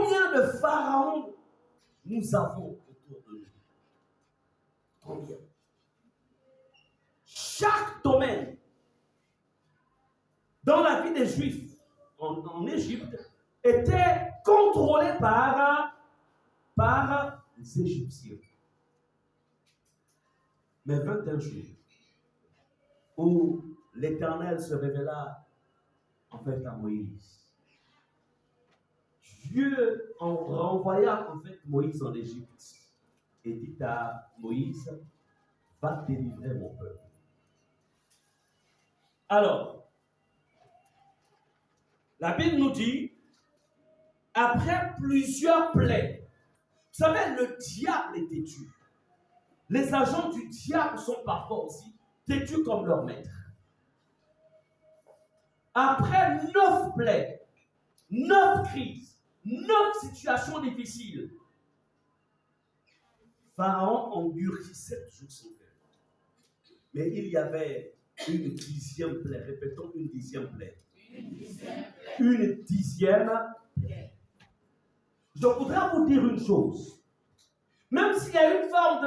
Combien de pharaons nous avons autour de nous? Combien? Chaque domaine dans la vie des Juifs en Égypte était contrôlé par les Égyptiens. Mais vint un jour où l'Éternel se révéla en fait à Moïse. Dieu en renvoya en fait Moïse en Égypte et dit à Moïse, va délivrer mon peuple. Alors, la Bible nous dit, après plusieurs plaies, vous savez, le diable est têtu. Les agents du diable sont parfois aussi têtus comme leur maître. Après 9 plaies, 9 crises, 9 situations difficiles, Pharaon endurcissait toujours son cœur. Mais il y avait une 10e plaie. Répétons, une 10e plaie. Une 10e plaie. Je voudrais vous dire une chose. Même s'il y a une forme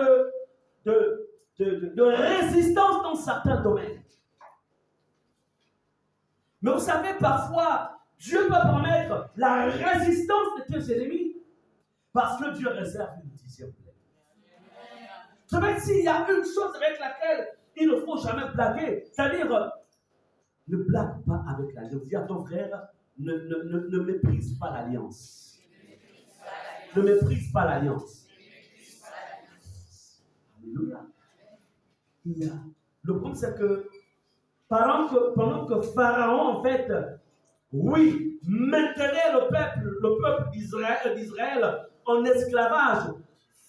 de résistance dans certains domaines. Mais vous savez, parfois, Dieu peut permettre la résistance de tes ennemis parce que Dieu réserve une 10e plaie. Vous savez, s'il y a une chose avec laquelle il ne faut jamais blaguer, c'est-à-dire, ne blague pas avec l'alliance. Dis à ton frère, ne méprise pas l'alliance. Ne méprise pas l'alliance. Alléluia. Le problème, c'est que pendant que Pharaon, en fait, oui, maintenait le peuple d'Israël en esclavage,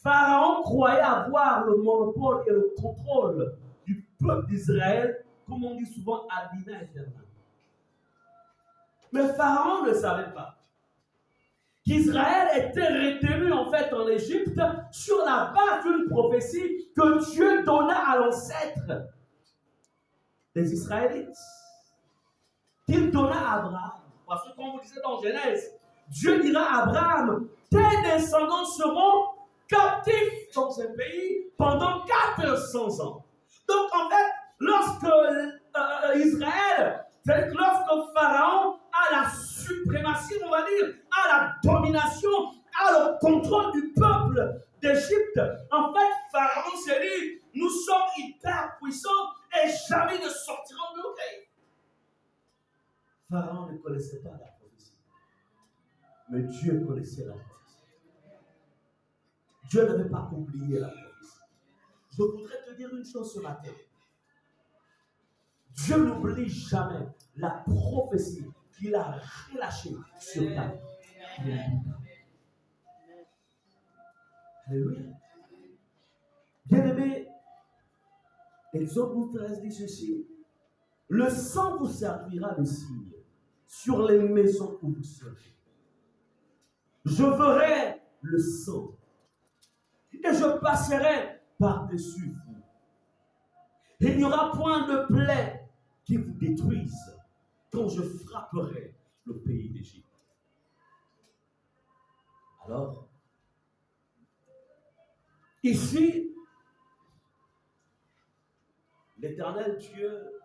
Pharaon croyait avoir le monopole et le contrôle du peuple d'Israël, comme on dit souvent, ad vitam aeternam. Mais Pharaon ne savait pas qu'Israël était retenu en fait en Égypte sur la base d'une prophétie que Dieu donna à l'ancêtre des Israélites, qu'il donna à Abraham. Parce que comme vous disiez dans Genèse, Dieu dira à Abraham, tes descendants seront captifs dans ce pays pendant 400 ans. Donc en fait, lorsque Israël, c'est lorsque Pharaon a la suprématie, on va dire, a la domination, a le contrôle du peuple d'Égypte, en fait, Pharaon s'est dit, nous sommes hyper puissants et jamais ne sortirons de nos pays. Pharaon ne connaissait pas la prophétie, mais Dieu connaissait la prophétie. Dieu n'avait pas oublié la prophétie. Je voudrais te dire une chose ce matin. Dieu n'oublie jamais la prophétie qu'il a relâchée sur ta vie. Alléluia. Bien-aimé, Exode 13 dit ceci. Le sang vous servira de signe sur les maisons où vous serez. Je verrai le sang et je passerai par-dessus vous. Il n'y aura point de plaie qui vous détruise quand je frapperai le pays d'Égypte. Alors, ici, l'Éternel Dieu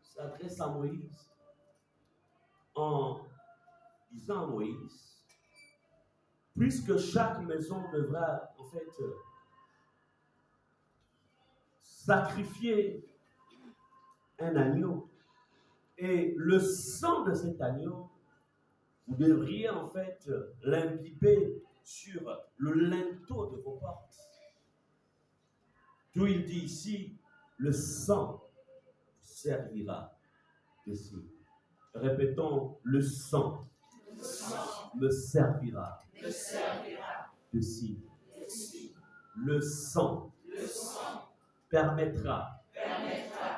s'adresse à Moïse en disant à Moïse, puisque chaque maison devra en fait sacrifier un agneau, et le sang de cet agneau, vous devriez en fait l'imbiber sur le linteau de vos portes. D'où il dit ici, le sang servira de signe. Répétons, le sang me servira de signe. Le sang permettra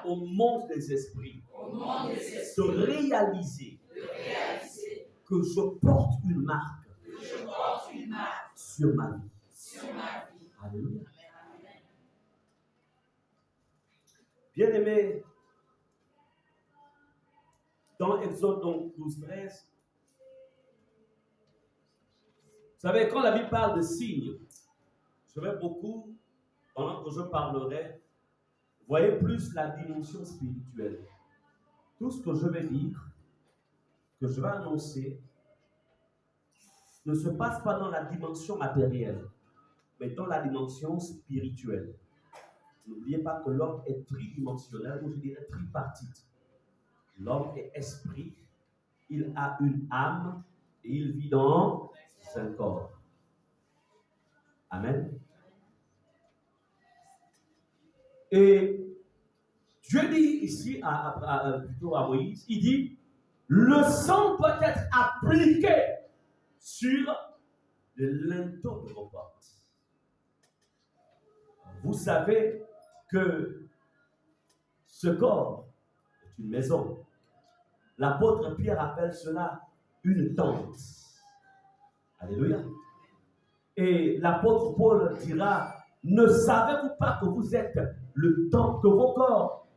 au monde des esprits de réaliser que je porte une marque sur ma vie. Alléluia. Bien-aimé, dans Exode 12, 13, savez, quand la Bible parle de signes, je vais beaucoup, pendant que je parlerai, voyez plus la dimension spirituelle. Tout ce que je vais dire, que je vais annoncer, ne se passe pas dans la dimension matérielle, mais dans la dimension spirituelle. N'oubliez pas que l'homme est tridimensionnel, ou je dirais tripartite. L'homme est esprit, il a une âme et il vit dans un corps. Amen. Et Dieu dit ici, plutôt à Moïse, il dit, le sang peut être appliqué sur le linteau de vos portes. Vous savez que ce corps est une maison. L'apôtre Pierre appelle cela une tente. Alléluia. Et l'apôtre Paul dira, ne savez-vous pas que vous êtes le temple, que vos corps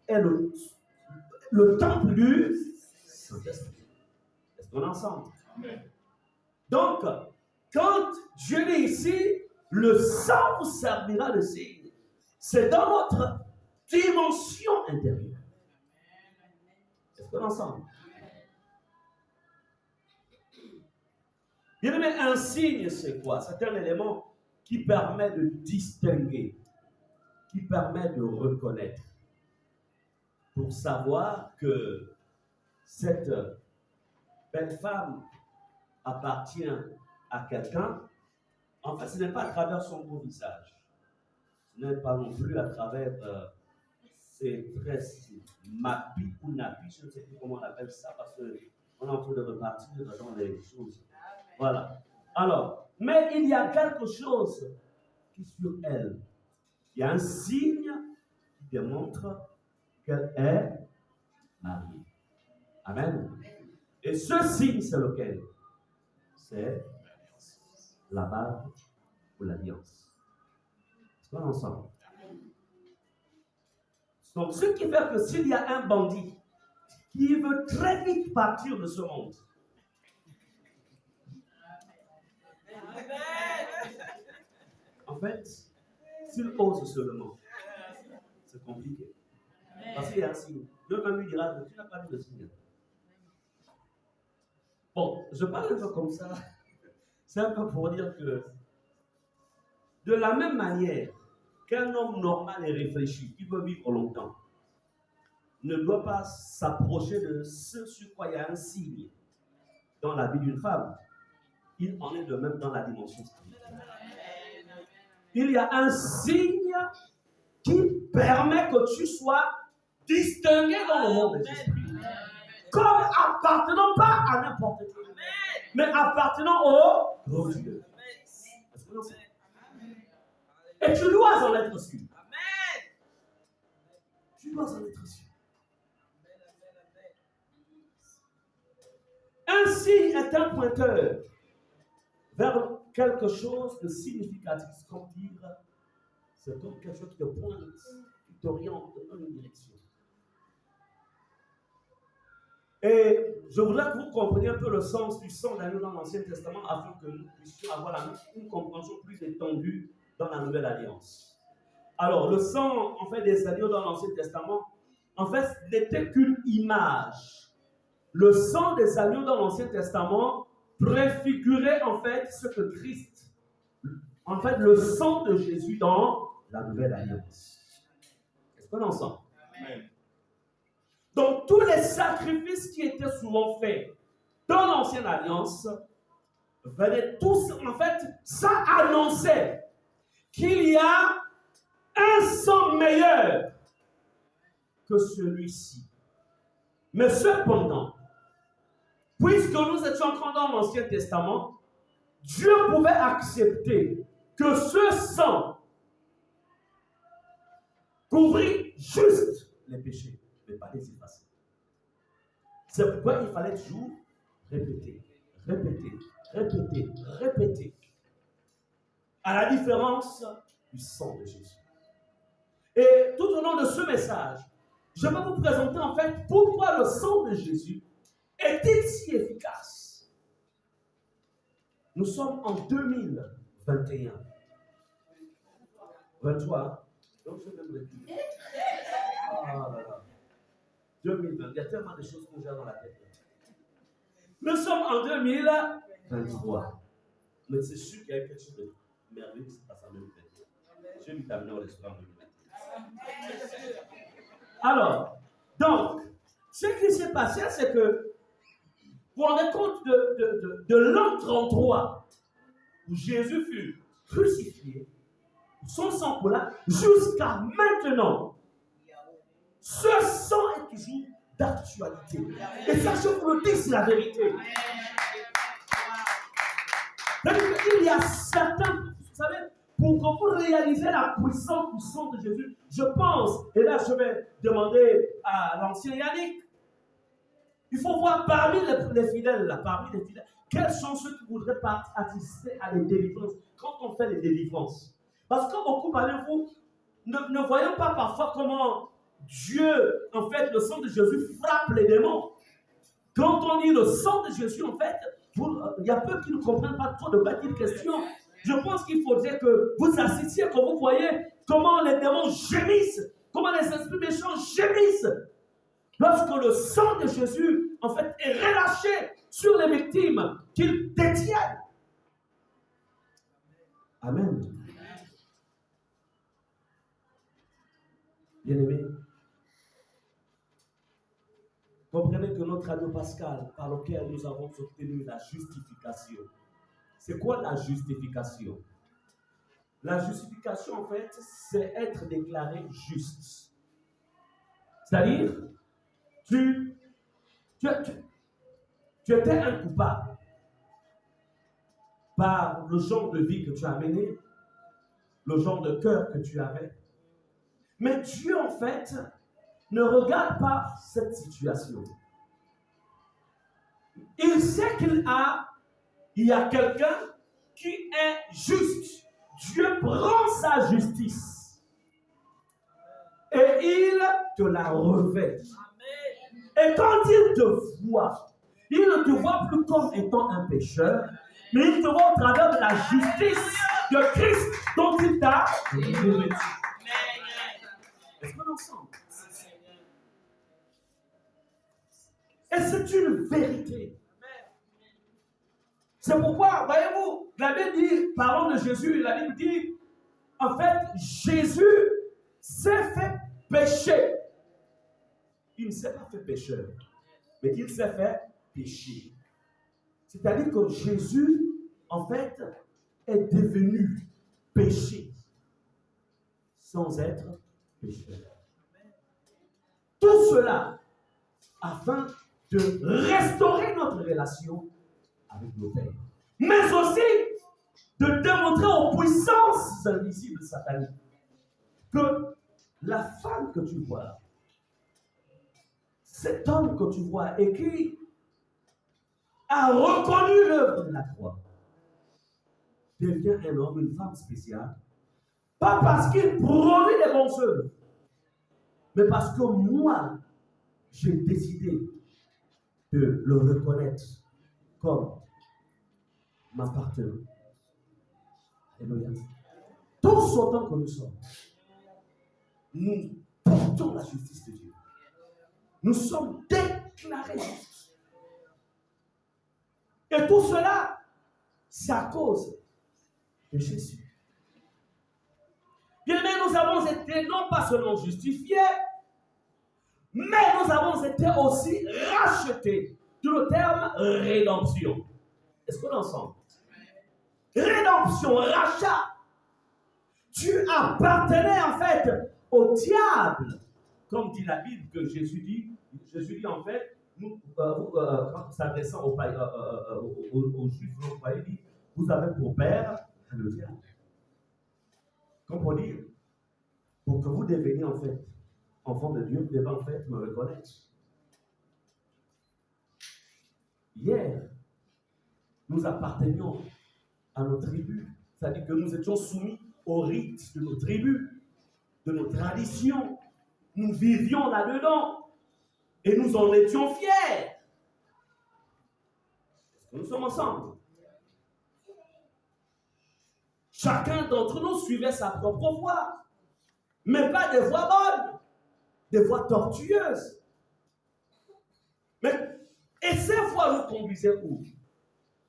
est le temple du Saint-Esprit. Est-ce qu'on est ensemble? Amen. Donc, quand Dieu dit ici, le sang vous servira de signe, c'est dans notre dimension intérieure. Est-ce qu'on est ensemble? Bien aimé, un signe, c'est quoi? C'est un élément qui permet de distinguer, qui permet de reconnaître, pour savoir que cette belle femme appartient à quelqu'un. En fait, ce n'est pas à travers son beau visage, ce n'est pas non plus à travers ses tresses, mapi ou napi, je ne sais plus comment on appelle ça, parce qu'on est en train de repartir dans les choses. Voilà. Alors, mais il y a quelque chose qui sur elle. Il y a un signe qui démontre qu'elle est mariée. Amen. Et ce signe, c'est lequel? C'est la bague ou l'alliance. Est-ce qu'on est ensemble? Donc, ce qui fait que s'il y a un bandit qui veut très vite partir de ce monde, en fait, s'il ose seulement, c'est compliqué. Parce qu'il y a un signe. Dieu même lui dira, tu n'as pas vu le signe. Bon, je parle un peu comme ça. C'est un peu pour dire que, de la même manière qu'un homme normal et réfléchi, qui veut vivre longtemps, ne doit pas s'approcher de ce sur quoi il y a un signe dans la vie d'une femme, il en est de même dans la dimension spirituelle. Il y a un signe qui permet que tu sois distingué dans le monde des esprits. Comme appartenant pas à n'importe qui, mais appartenant au Dieu. Est-ce que vous savez? Et tu dois en être sûr. Tu dois en être sûr. Un signe est un pointeur vers quelque chose de significatif, comme dire, c'est comme quelque chose qui te pointe, qui t'oriente dans une direction. Et je voudrais que vous compreniez un peu le sens du sang d'agneau dans l'Ancien Testament afin que nous puissions avoir une compréhension plus étendue dans la Nouvelle Alliance. Alors, le sang, en fait, des agneaux dans l'Ancien Testament, en fait, n'était qu'une image. Le sang des agneaux dans l'Ancien Testament préfigurait en fait ce que Christ, en fait, le sang de Jésus dans la Nouvelle Alliance. Est-ce qu'on est ensemble? Amen. Donc, tous les sacrifices qui étaient souvent faits dans l'Ancienne Alliance venaient tous, en fait, ça annonçait qu'il y a un sang meilleur que celui-ci. Mais cependant, puisque nous étions encore dans l'Ancien Testament, Dieu pouvait accepter que ce sang couvrit juste les péchés, mais pas les effacer. C'est pourquoi il fallait toujours répéter, répéter, répéter, répéter. À la différence du sang de Jésus. Et tout au long de ce message, je vais vous présenter en fait pourquoi le sang de Jésus est-il si efficace. Nous sommes en 2021. 23. Donc je vais me reculer. Oh là là. 2020. Il y a tellement de choses qu'on a dans la tête. Nous sommes en 2023. Mais c'est sûr qu'il y a quelque chose de merveilleux qui se passe en 2021. Je vais t'amener au restaurant en 2021. Alors, donc, ce qui s'est passé, c'est que vous vous rendez compte de l'an 33 où Jésus fut crucifié, son sang coula, jusqu'à maintenant. Ce sang est toujours d'actualité. Et ça, je vous le dis, c'est la vérité. Il y a certains, vous savez, pour que vous réalisez la puissance du sang de Jésus, je pense, et là je vais demander à l'ancien Yannick, il faut voir parmi les fidèles, là, parmi les fidèles, quels sont ceux qui voudraient participer à les délivrances quand on fait les délivrances. Parce que beaucoup parmi vous ne voyons pas parfois comment Dieu, en fait, le sang de Jésus frappe les démons. Quand on dit le sang de Jésus, en fait, il y a peu qui ne comprennent pas trop de quoi il est question. Je pense qu'il faudrait que vous assistiez, que vous voyez comment les démons gémissent, comment les esprits méchants gémissent. Lorsque le sang de Jésus, en fait, est relâché sur les victimes qu'ils détiennent. Amen. Bien-aimés, comprenez que notre anneau pascal par lequel nous avons obtenu la justification. C'est quoi la justification? La justification, en fait, c'est être déclaré juste. C'est-à-dire, tu étais un coupable par le genre de vie que tu as mené, le genre de cœur que tu avais. Mais Dieu, en fait, ne regarde pas cette situation. Il sait qu'il y a quelqu'un qui est juste. Dieu prend sa justice et il te la revêt. Et quand il te voit, il ne te voit plus comme étant un pécheur, mais il te voit au travers de la justice de Christ dont il t'a revêtu. Est-ce qu'on est ensemble? Et c'est une vérité. C'est pourquoi, voyez-vous, la Bible dit, parlons de Jésus, la Bible dit, en fait, Jésus s'est fait pécher. Il ne s'est pas fait pécheur, mais il s'est fait pécher. C'est-à-dire que Jésus, en fait, est devenu péché sans être pécheur. Tout cela afin de restaurer notre relation avec le Père, mais aussi de démontrer aux puissances invisibles sataniques que la femme que tu vois, cet homme que tu vois et qui a reconnu l'œuvre de la croix, devient un homme, une femme spéciale, pas parce qu'il produit des bonnes œuvres, mais parce que moi, j'ai décidé de le reconnaître comme m'appartenant. Alléluia. Tous autant que nous sommes, nous portons la justice de Dieu. Nous sommes déclarés justes. Et tout cela, c'est à cause de Jésus. Bien aimé, nous avons été non pas seulement justifiés, mais nous avons été aussi rachetés. Tout le terme rédemption. Est-ce qu'on est ensemble? Rédemption, rachat. Tu appartenais en fait au diable. Comme dit la Bible que Jésus dit en fait, quand s'adressant aux Juifs, il dit, vous avez pour père le diable. Comme pour dire, pour que vous deveniez en fait enfant de Dieu, vous devez en fait me reconnaître. Hier, nous appartenions à nos tribus, c'est-à-dire que nous étions soumis aux rites de nos tribus, de nos traditions. Nous vivions là-dedans et nous en étions fiers. Est-ce que nous sommes ensemble? Chacun d'entre nous suivait sa propre voie. Mais pas des voies bonnes, des voies tortueuses. Et ces voies nous conduisaient où?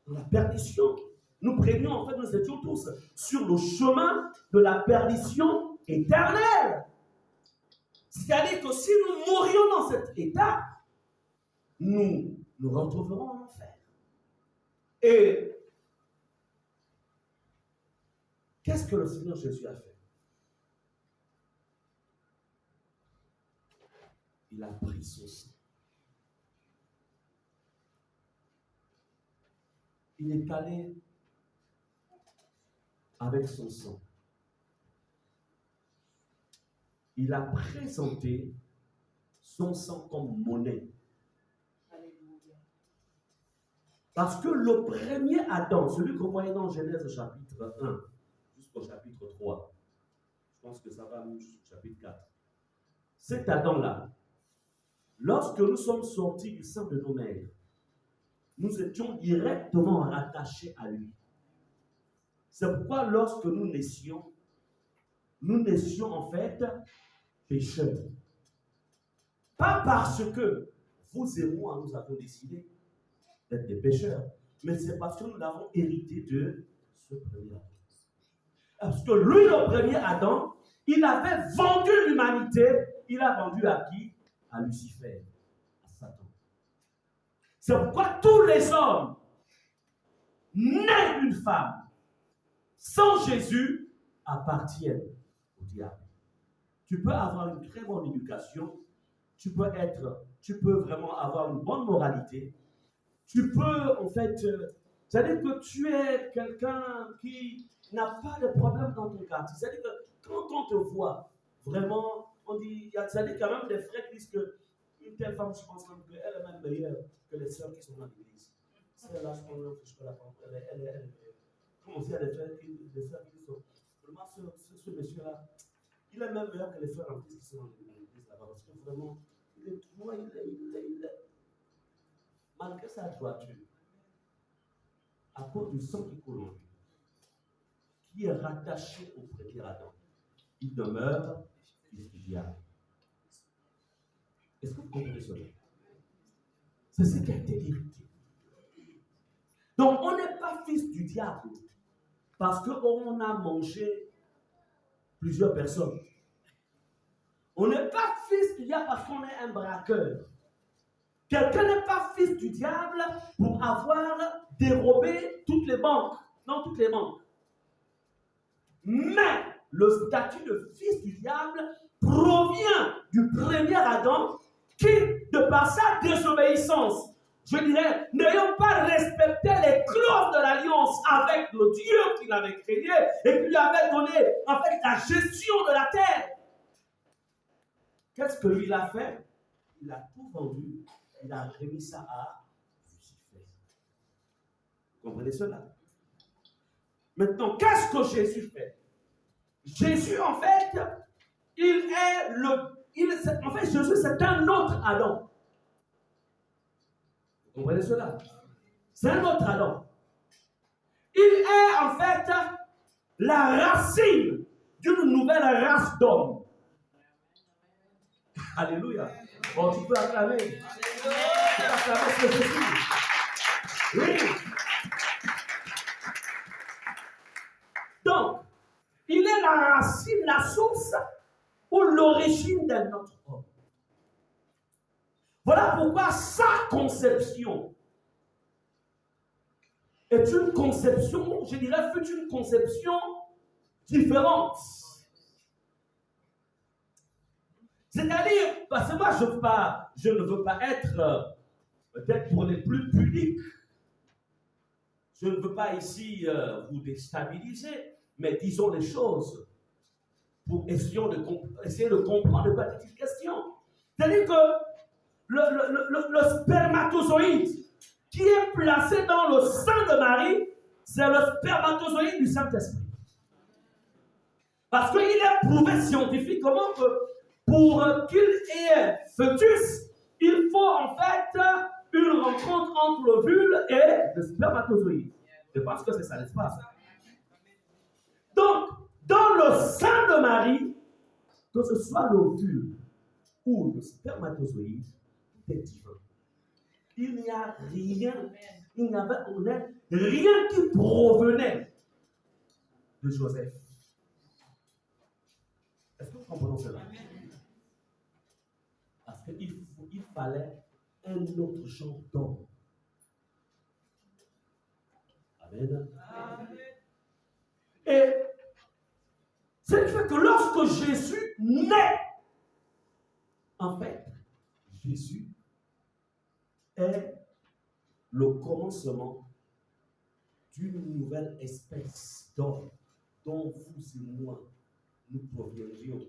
Dans la perdition. Nous prenions, en fait, nous étions tous sur le chemin de la perdition éternelle. C'est-à-dire que si nous mourions dans cet état, nous nous retrouverons en enfer. Et qu'est-ce que le Seigneur Jésus a fait? Il a pris son sang. Il est allé avec son sang. Il a présenté son sang comme monnaie. Parce que le premier Adam, celui qu'on voyait dans Genèse chapitre 1 jusqu'au chapitre 3, je pense que ça va jusqu'au chapitre 4, cet Adam-là, lorsque nous sommes sortis du sein de nos mères, nous étions directement rattachés à lui. C'est pourquoi lorsque nous naissions en fait pécheurs. Pas parce que vous et moi, nous avons décidé d'être des pécheurs, mais c'est parce que nous l'avons hérité de ce premier Adam. Parce que lui, le premier Adam, il avait vendu l'humanité. Il a vendu à qui? À Lucifer, à Satan. C'est pourquoi tous les hommes nés d'une femme sans Jésus appartiennent au diable. Tu peux avoir une très bonne éducation, tu peux vraiment avoir une bonne moralité, tu peux en fait, c'est-à-dire que tu es quelqu'un qui n'a pas de problème dans ton quartier. C'est-à-dire que quand on te voit, vraiment, on dit, c'est-à-dire qu'il y a même des frères qui disent qu'une telle femme, je pense même qu'elle est même meilleure que les sœurs qui sont dans l'église. Celle-là, je pense même que je peux la prendre. Elle est meilleure. Comme aussi, il y a des sœurs qui sont. Vraiment, ce monsieur-là, il est même meilleur que les frères en plus qui sont dans l'église là-bas. Parce que vraiment, il est malgré sa droiture, à cause du sang qui coule en lui, qui est rattaché au premier Adam, il demeure fils du diable. Est-ce que vous comprenez cela? C'est ce qui a été hérité. Donc, on n'est pas fils du diable parce qu'on a mangé plusieurs personnes. On n'est pas fils du diable parce qu'on est un braqueur. Quelqu'un n'est pas fils du diable pour avoir dérobé toutes les banques. Non, toutes les banques. Mais le statut de fils du diable provient du premier Adam qui, de par sa désobéissance, je dirais, n'ayant pas respecté les clauses de l'alliance avec le Dieu qu'il avait créé et qui lui avait donné en fait la gestion de la terre. Qu'est-ce que lui a fait? Il a tout vendu, il a remis ça à Lucifer. Vous comprenez cela? Maintenant, qu'est-ce que Jésus fait? Jésus, en fait, Jésus, c'est un autre Adam. Vous comprenez cela? C'est un autre Adam. Il est, en fait, la racine d'une nouvelle race d'hommes. Alléluia. Bon, tu peux acclamer. Tu peux acclamer ce Jésus. Oui. Donc, il est la racine, la source ou l'origine d'un autre homme. Voilà pourquoi sa conception est une conception, je dirais, fut une conception différente. C'est-à-dire, parce que moi, je ne veux pas être, peut-être pour les plus pudiques, je ne veux pas ici vous déstabiliser, mais disons les choses pour essayer de comprendre de quoi est-il question. C'est-à-dire que le spermatozoïde qui est placé dans le sein de Marie, c'est le spermatozoïde du Saint-Esprit. Parce qu'il est prouvé scientifiquement que pour qu'il ait fœtus, il faut en fait une rencontre entre l'ovule et le spermatozoïde. Je pense que c'est ça, n'est-ce pas? le sein de Marie, que ce soit l'ovule ou le spermatozoïde, tout est divin. Il n'y a rien, il n'y avait rien qui provenait de Joseph. Est-ce que vous comprenez cela? Parce qu'il fallait un autre genre d'homme. Amen. Amen. Et ce qui fait que lorsque Jésus naît, en fait, Jésus est le commencement d'une nouvelle espèce d'homme dont vous et moi, nous proviendrions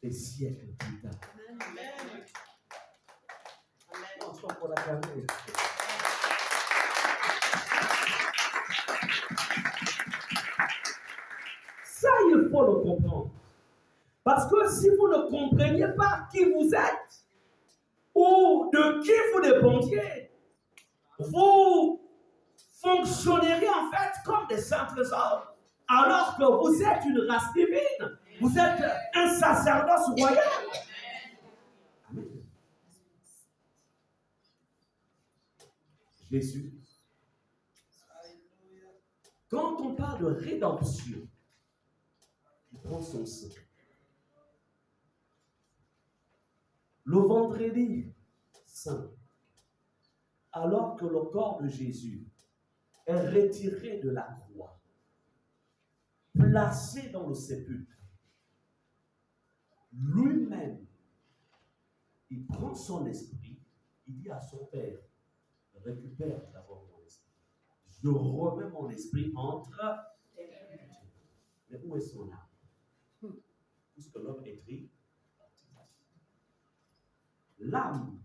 des siècles plus tard. Amen. On soit pour la carrière. Ça, il faut le comprendre. Parce que si vous ne compreniez pas qui vous êtes ou de qui vous dépendiez, vous fonctionneriez en fait comme des simples hommes, alors que vous êtes une race divine. Vous êtes un sacerdoce royal. Amen. Jésus. Quand on parle de rédemption, il prend son sang. Le vendredi saint, alors que le corps de Jésus est retiré de la croix, placé dans le sépulcre, lui-même, il prend son esprit, il dit à son père, récupère d'abord mon esprit. Je remets mon esprit entre. Mais où est son âme? Puisque l'homme est triste, l'âme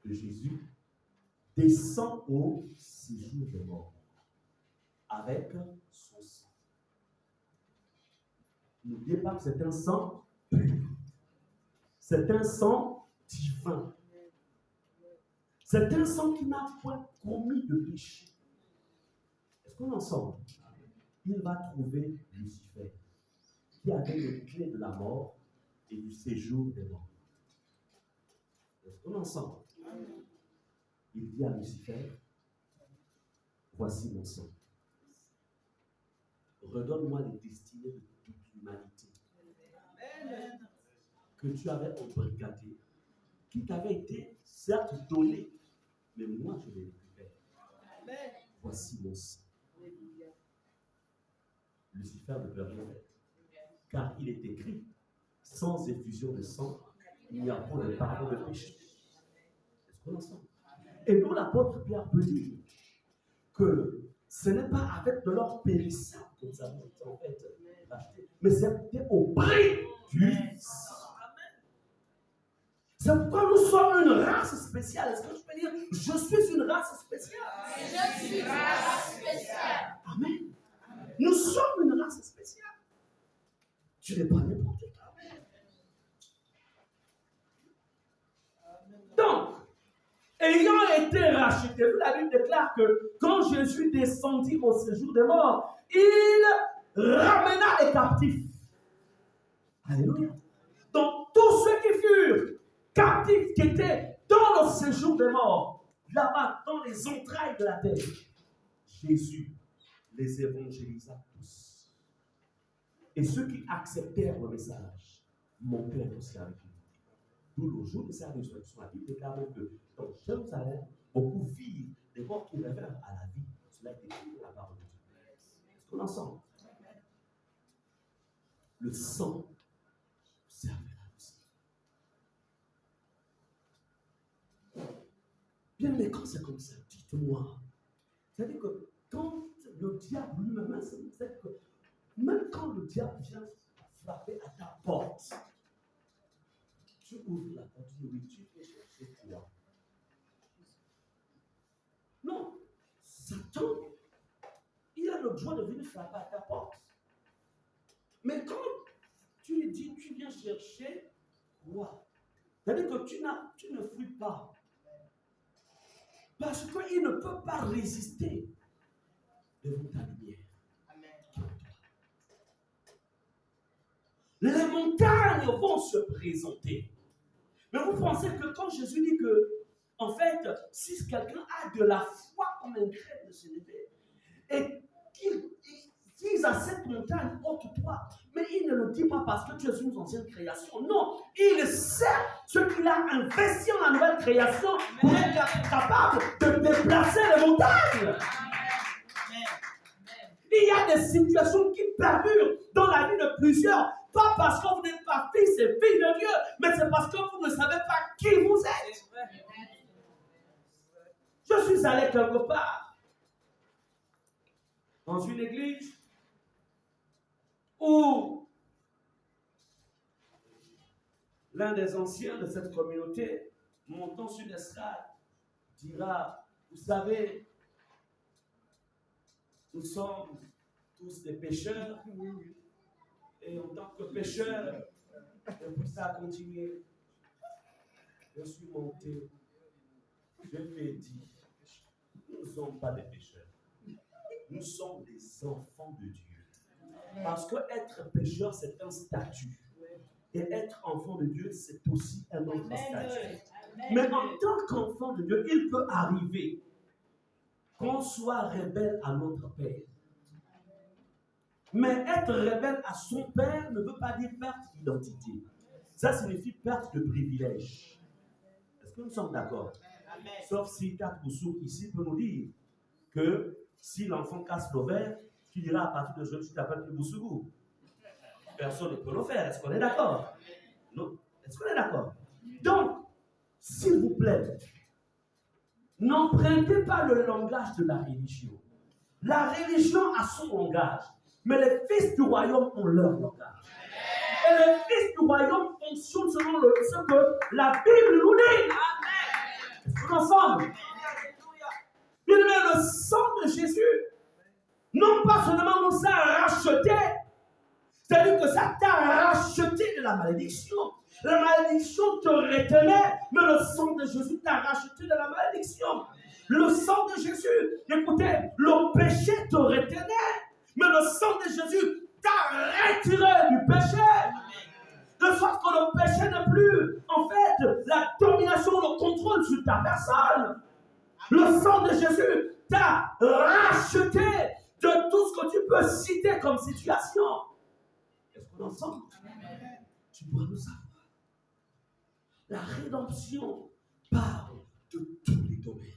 de Jésus descend au séjour des morts avec son sang. N'oubliez pas que c'est un sang pur. C'est un sang divin. C'est un sang qui n'a point commis de péché. Est-ce qu'on ensemble? Il va trouver Lucifer, qui avait les clés de la mort et du séjour des morts. Est-ce qu'on ensemble? Il dit à Lucifer, voici mon sang. Redonne-moi les destinées de toute l'humanité que tu avais embrigadé, qui t'avait été certes donné, mais moi je les récupère. Voici mon sang. Lucifer ne peut rien faire, car il est écrit, sans effusion de sang, il n'y a pas de pardon de péché. Est-ce qu'on ensemble? Et nous, l'apôtre Pierre peut dire que ce n'est pas avec de l'or périssable que nous avons été en fait rachetés, mais c'était au prix du sang. C'est pourquoi nous sommes une race spéciale. Est-ce que je peux dire, je suis une race spéciale? Je suis une race spéciale. Amen. Nous sommes une race spéciale. Tu n'es pas n'importe qui. Donc, ayant été racheté, la Bible déclare que quand Jésus descendit au séjour des morts, il ramena les captifs. Alléluia. Donc, tous ceux qui furent captifs, qui étaient dans le séjour des morts, là-bas, dans les entrailles de la terre, Jésus les évangélisa tous. Et ceux qui acceptèrent le message montèrent aussi avec lui. D'où le jour de sa résurrection, la Bible déclare que dans Jérusalem, beaucoup virent des morts qui révèrent à la vie. Cela a été écrit dans la parole de Dieu. Est-ce qu'on ensemble? Le sang servira aussi. Bien, mais quand c'est comme ça, dites-moi. C'est-à-dire que quand le diable lui-même, c'est que même quand le diable vient frapper à ta porte, tu ouvres la porte, tu dis oui, tu peux chercher quoi? Non, Satan, il a le droit de venir frapper à ta porte. Mais quand tu lui dis, tu viens chercher quoi? C'est-à-dire que tu ne fuis pas. Parce qu'il ne peut pas résister devant ta lumière. les montagnes vont se présenter. Mais vous pensez que quand Jésus dit que, en fait, si quelqu'un a de la foi comme un grain de sénévé, et qu'il dise à cette montagne, ôte-toi, mais il ne le dit pas parce que tu es une ancienne création. Non, il sait ce qu'il a investi en la nouvelle création pour être capable de déplacer les montagnes. Il y a des situations qui perdurent dans la vie de plusieurs, pas parce que vous n'êtes pas fils et filles de Dieu, mais c'est parce que vous ne savez pas qui vous êtes. Je suis allé quelque part, dans une église, où l'un des anciens de cette communauté, montant sur l'estrade, dira, vous savez, nous sommes tous des pécheurs, et en tant que pécheurs, et puis ça a continué. Je suis monté, je lui ai dit, nous ne sommes pas des pécheurs, nous sommes des enfants de Dieu. Parce que être pécheur, c'est un statut. Et être enfant de Dieu, c'est aussi un autre statut. Mais en tant qu'enfant de Dieu, il peut arriver qu'on soit rebelle à notre Père. Mais être rebelle à son Père ne veut pas dire perte d'identité. Ça signifie perte de privilège. Est-ce que nous sommes d'accord? Sauf si Katboussou ici peut nous dire que si l'enfant casse l'ovaire, tu diras à partir de aujourd'hui, tu t'appelles plus Boussou. Personne ne peut le faire. Est-ce qu'on est d'accord? Non. Est-ce qu'on est d'accord? Donc, s'il vous plaît, n'empruntez pas le langage de la religion. La religion a son langage, mais les fils du royaume ont leur langage. Et les fils du royaume fonctionnent selon ce que la Bible nous dit. Est-ce qu'on est ensemble? Bien aimé, le sang de Jésus, non pas seulement nous a rachetés, c'est-à-dire que ça t'a racheté de la malédiction. La malédiction te retenait, mais le sang de Jésus t'a racheté de la malédiction. Le sang de Jésus, écoutez, le péché te retenait, mais le sang de Jésus t'a retiré du péché. De sorte que le péché n'a plus, en fait, la domination, le contrôle sur ta personne. Le sang de Jésus t'a racheté de tout ce que tu peux citer comme situation. Est-ce qu'on est ensemble? Tu dois le savoir. La rédemption parle de tous les domaines.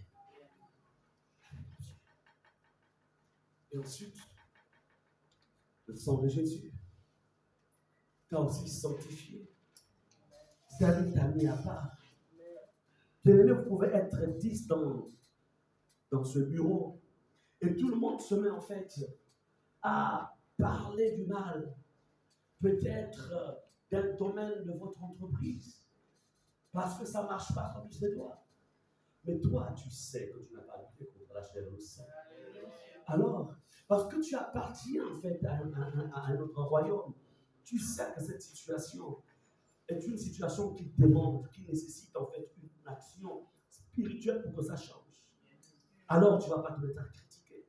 Et ensuite, le sang de Jésus t'a aussi sanctifié. C'est-à-dire t'a mis à part. Bien-aimé, vous pouvez être 10 dans ce bureau et tout le monde se met en fait à parler du mal, peut-être d'un domaine de votre entreprise, parce que ça ne marche pas comme tu sais toi. Mais toi, tu sais que tu n'as pas lutté contre la chair et le sang. Alors, parce que tu appartiens en fait à un autre royaume, tu sais que cette situation est une situation qui demande, qui nécessite en fait une action spirituelle pour que ça change. Alors, tu ne vas pas te mettre à critiquer,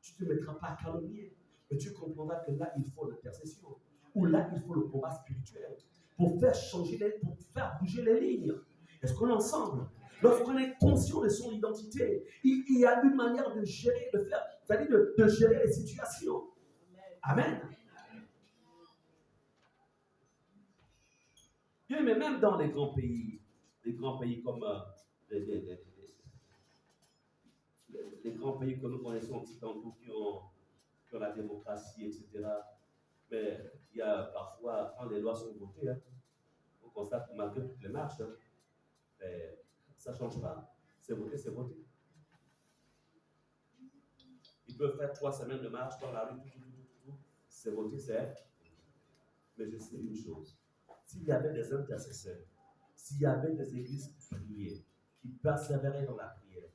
tu ne te mettras pas à calomnier, mais tu comprendras que là, il faut l'intercession, ou là, il faut le combat spirituel pour faire changer, pour faire bouger les lignes. Est-ce qu'on est ensemble? Lorsqu'on est conscient de son identité, il y a une manière de gérer, de faire, c'est-à-dire de gérer les situations. Amen. Bien, mais même dans les grands pays comme les grands pays que nous connaissons occidentaux qui ont la démocratie, etc. Mais il y a parfois, quand les lois sont votées, on constate que malgré toutes les marches, ça ne change pas. C'est voté, c'est voté. Ils peuvent faire 3 semaines de marche dans la rue, tout. C'est voté, c'est. Mais je sais une chose. S'il y avait des intercesseurs, s'il y avait des églises qui priaient, qui persévéraient dans la prière,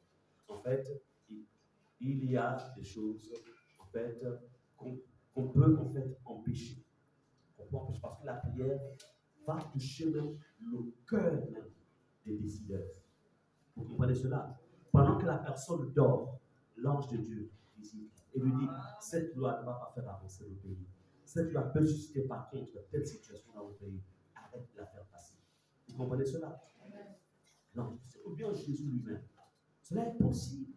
en fait, il y a des choses, en fait, qu'on peut en fait empêcher. On peut empêcher parce que la prière va toucher même le cœur même des décideurs. Vous comprenez cela? Pendant que la personne dort, l'ange de Dieu visite et lui dit, cette loi ne va pas faire avancer le pays. c'est que tu as persister par contre telle situation dans votre pays. Arrête de la faire passer. Vous comprenez cela? Non, c'est bien Jésus lui-même. Cela est possible.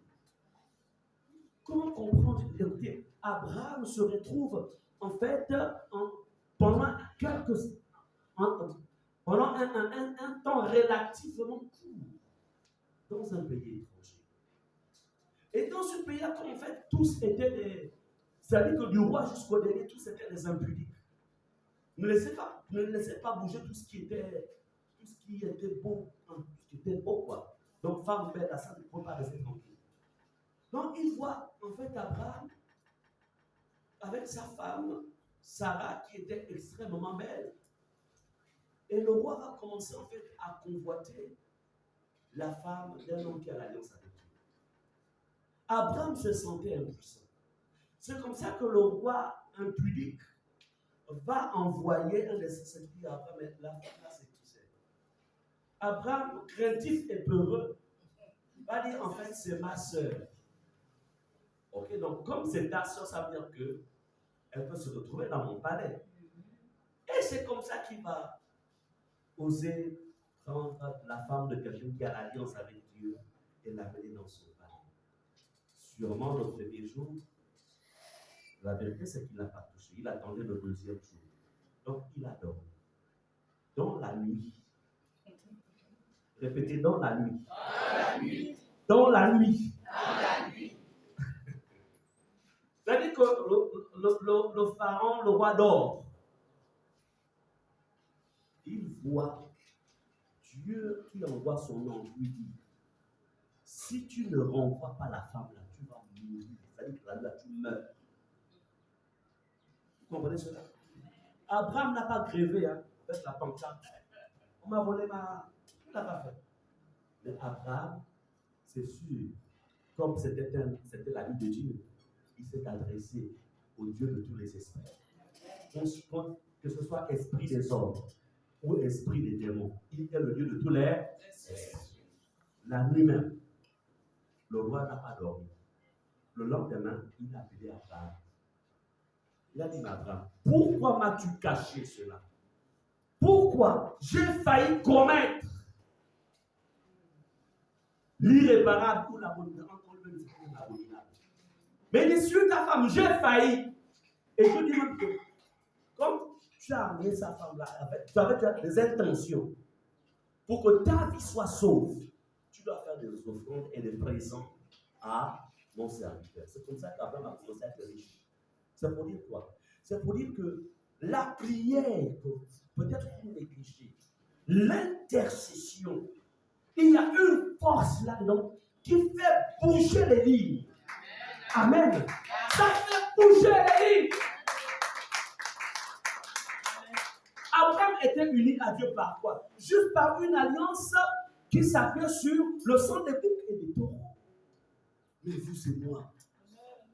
Comment comprendre? Écoutez, Abraham se retrouve en fait pendant un temps relativement court dans un pays étranger. Et dans ce pays-là, comme en fait tous étaient des. C'est-à-dire que du roi jusqu'au dernier, tous étaient des impudiques. Ne laissez pas bouger tout ce qui était beau, tout ce qui était beau, quoi. Donc, femme belle, à ça, ne peut pas rester tranquille. Donc, il voit en fait Abraham avec sa femme, Sarah, qui était extrêmement belle. Et le roi va commencer en fait à convoiter la femme d'un homme qui a l'alliance avec lui. Abraham se sentait impuissant. C'est comme ça que le roi impudique va envoyer un de ses serviteurs à Abraham. La femme là, c'est qui c'est? Abraham, craintif et peureux, va dire en fait c'est ma soeur. Ok, donc comme c'est ta soeur, ça veut dire qu'elle peut se retrouver dans mon palais. Et c'est comme ça qu'il va oser prendre la femme de quelqu'un qui a l'alliance avec Dieu et l'amener dans son palais. Sûrement le premier jour, la vérité c'est qu'il n'a pas touché. Il attendait le deuxième jour. Donc il a dormi. Dans la nuit. Répétez, dans la nuit. Dans la nuit. C'est-à-dire que le pharaon, le roi dort. Il voit Dieu qui envoie son ange lui dit, si tu ne renvoies pas la femme là, tu vas mourir. C'est-à-dire que là, tu meurs. Vous comprenez cela? Abraham n'a pas grévé avec la pancarte. On m'a volé ma... Il n'a pas fait. Mais Abraham, c'est sûr, comme c'était la vie de Dieu, il s'est adressé au Dieu de tous les esprits. Que ce soit esprit des hommes ou esprit des démons, il est le Dieu de tous les esprits. La nuit même, le roi n'a pas dormi. Le lendemain, il a appelé Abraham. Il a dit à Abraham, pourquoi m'as-tu caché cela? Pourquoi j'ai failli commettre l'irréparable ou l'abominable? Mais il dit, sur ta femme, j'ai failli. Et je dis même que, comme tu as amené sa femme là, tu avais des intentions pour que ta vie soit sauve, tu dois faire des offrandes et des présents à mon serviteur. C'est comme ça qu'Abraham a commencé à être riche. C'est pour dire quoi? C'est pour dire que la prière, peut-être vous négligez, l'intercession, il y a une force là-dedans qui fait bouger les lignes. Amen. Ça fait bouger les lignes. Abraham était uni à Dieu par quoi? Juste par une alliance qui s'appuyait sur le sang des boucs et des taureaux. Mais vous et moi,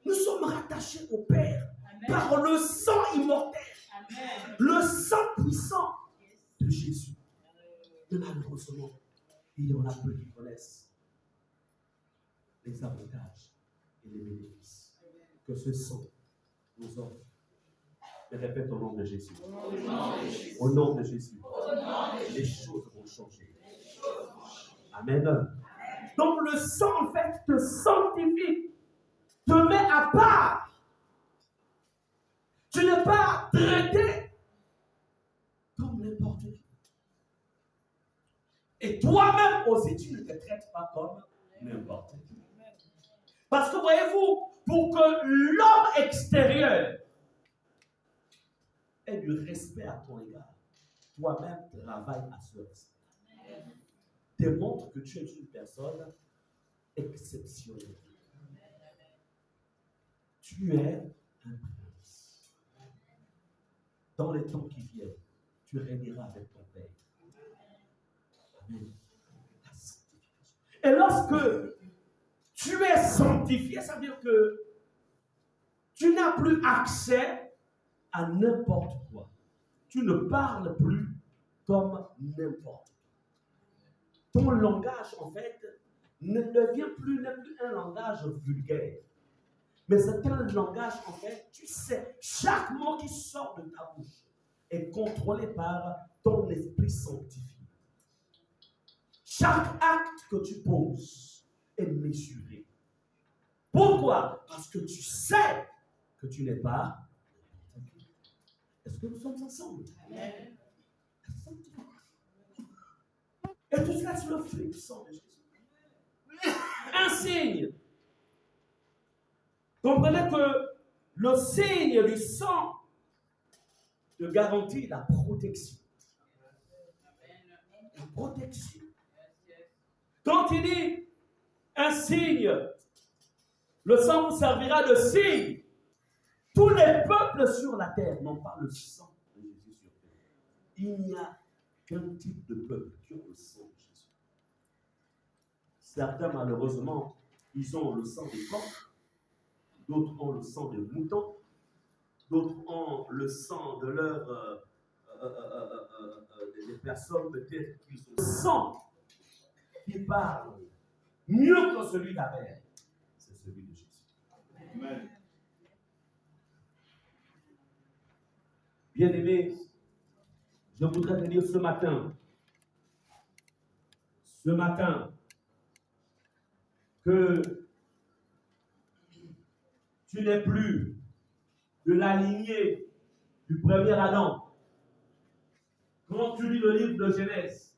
nous sommes rattachés au Père. Amen. Par le sang immortel. Amen. Le sang puissant de Jésus. Mais malheureusement, il y en a peu qui connaissent les avantages et les bénéfices que ce sang nous offre. Je répète au nom de Jésus. Au nom de Jésus. Les choses vont changer. Amen. Donc le sang, en fait, te sanctifie, te met à part. Tu n'es pas traité comme n'importe qui. Et toi-même aussi, tu ne te traites pas comme n'importe qui. Parce que voyez-vous, pour que l'homme extérieur ait du respect à ton égard, toi-même travaille à ce respect. Démontre que tu es une personne exceptionnelle. Tu es un prince. Dans les temps qui viennent, tu régneras avec ton Père. Amen. La sanctification. Et lorsque tu es sanctifié, ça veut dire que tu n'as plus accès à n'importe quoi. Tu ne parles plus comme n'importe qui. Ton langage, en fait, n'est plus un langage vulgaire. Mais c'est un langage, en fait, tu sais, chaque mot qui sort de ta bouche est contrôlé par ton esprit sanctifié. Chaque acte que tu poses est mesuré. Pourquoi? Parce que tu sais que tu n'es pas. Est-ce que nous sommes ensemble? Amen. Et tout cela, c'est le fruit du sang de Jésus. Un signe. Comprenez que le signe du sang te garantit la protection. La protection. Quand il dit un signe, le sang vous servira de signe. Tous les peuples sur la terre n'ont pas le sang de Jésus sur terre. Il n'y a qu'un type de peuple qui ont le sang de Jésus. Certains, malheureusement, ils ont le sang des coqs, d'autres ont le sang des moutons, d'autres ont le sang de des personnes peut-être qui ont le sang qui parle mieux que celui d'Abel. C'est celui de Jésus. Amen. Bien-aimé, je voudrais te dire ce matin, que tu n'es plus de la lignée du premier Adam. Quand tu lis le livre de Genèse,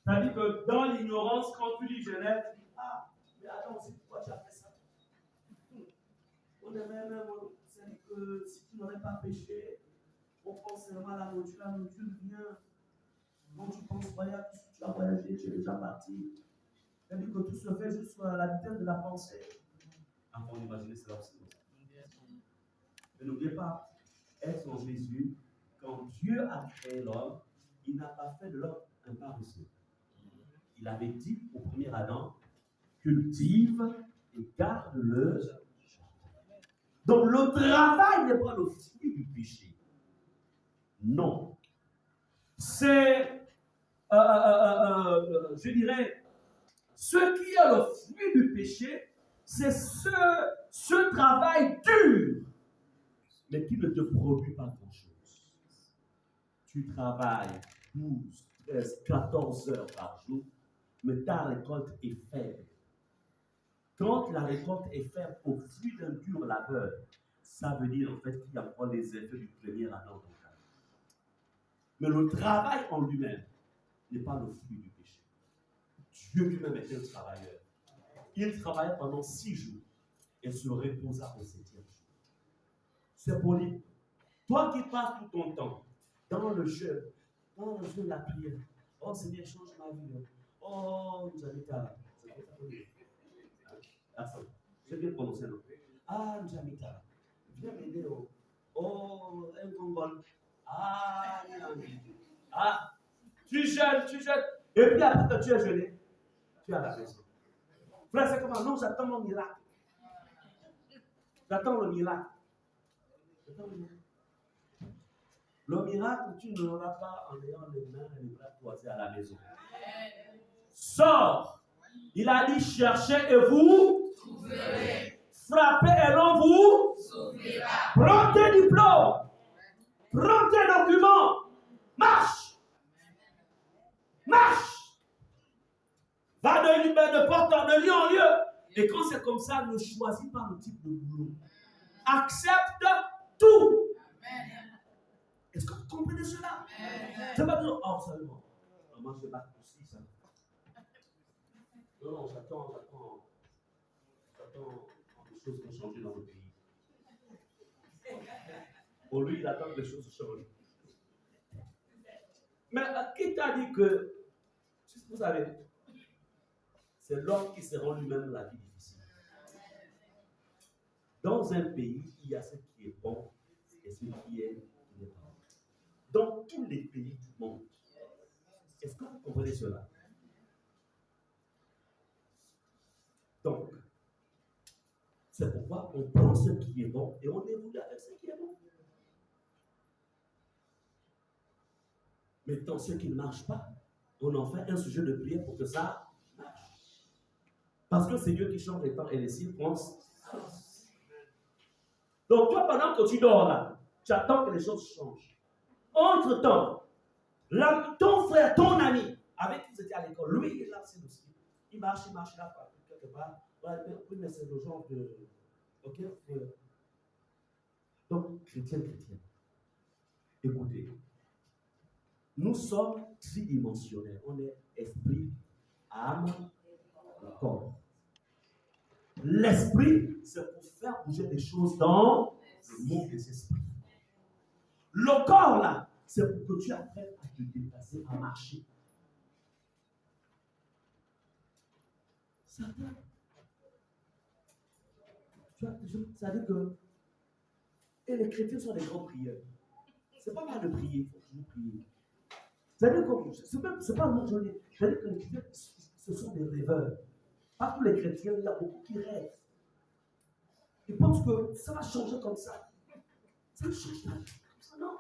c'est-à-dire que dans l'ignorance, quand tu lis Genèse, tu dis, ah, mais Adam, c'est pourquoi tu as fait ça. On avait même, c'est que si tu n'aurais pas péché, on pense seulement à la nourriture vient. Quand tu penses voyage, tu as voyagé, tu es déjà parti. C'est-à-dire que tout se fait juste à la vitesse de la pensée. Enfin, on imagine cela aussi. Mais n'oubliez pas, être en Jésus, quand Dieu a créé l'homme, il n'a pas fait de l'homme un paresseux. Il avait dit au premier Adam, cultive et garde-le. Donc le travail n'est pas le fruit du péché. Non. C'est, je dirais, ce qui est le fruit du péché, c'est ce travail dur, mais qui ne te produit pas grand-chose. Tu travailles 12, 13, 14 heures par jour, mais ta récolte est faible. Quand la récolte est faible au fruit d'un dur labeur, ça veut dire en fait qu'il y a encore les effets du premier Adam dans ta vie. Mais le travail en lui-même n'est pas le fruit du péché. Dieu lui-même était un travailleur. Il travailla pendant 6 jours et se reposa au 7e jour. C'est pour dire, toi qui passes tout ton temps dans le jeûne de la prière, oh Seigneur, change ma vie. Oh, nous allons t'arrêter. C'est bien prononcé, non? Ah, Njamita, viens m'aider. Oh, un Congol. Ah, tu jeûnes. Et puis après que tu as jeûné, tu as la maison. Frère, c'est comment? Non, j'attends mon miracle. J'attends le miracle. Le miracle, tu ne l'auras pas en ayant les mains et les bras croisés à la maison. Sors. Il a dit cherchez et vous trouverez. Frappez et l'on vous s'ouvrira. Prends tes diplômes. Prends tes documents. Marche. Va de porte en lieu en lieu. Et quand c'est comme ça, ne choisis pas le type de boulot. Accepte tout. Est-ce que vous comprenez cela? Je ne vais pas dire, oh, seulement. Moi, je vais battre aussi, ça. Non, j'attends que les choses vont changer dans le pays. Pour lui, il attend que les choses changent. Mais qui t'a dit que, vous savez, c'est l'homme qui se rend lui-même la vie difficile. Dans un pays, il y a ce qui est bon et ce qui est n'est pas bon. Dans tous les pays du monde, est-ce que vous comprenez cela? Donc, c'est pourquoi on prend ce qui est bon et on évolue avec ce qui est bon. Mais dans ce qui ne marche pas, on en fait un sujet de prière pour que ça marche. Parce que c'est Dieu qui change les temps et les circonstances. Donc toi, pendant que tu dors là, tu attends que les choses changent. Entre-temps, ton frère, ton ami, avec qui vous étiez à l'école, lui, il est là, c'est aussi. Il marche là, quelque part. Oui, mais c'est le genre de... Ok? Donc, chrétien, écoutez, nous sommes tridimensionnels. On est esprit, âme, corps. L'esprit, c'est pour faire bouger des choses dans le monde des esprits. Le corps, là, c'est pour que tu apprennes à te déplacer, à marcher. Certains, ça veut dire que et les chrétiens sont des grands prieurs. C'est pas mal de prier, il faut toujours prier. C'est-à-dire que c'est pas un mot joli. C'est-à-dire que les chrétiens, ce sont des rêveurs. Pas tous les chrétiens, il y a beaucoup qui rêvent. Ils pensent que ça va changer comme ça. Ça ne change pas comme ça, non.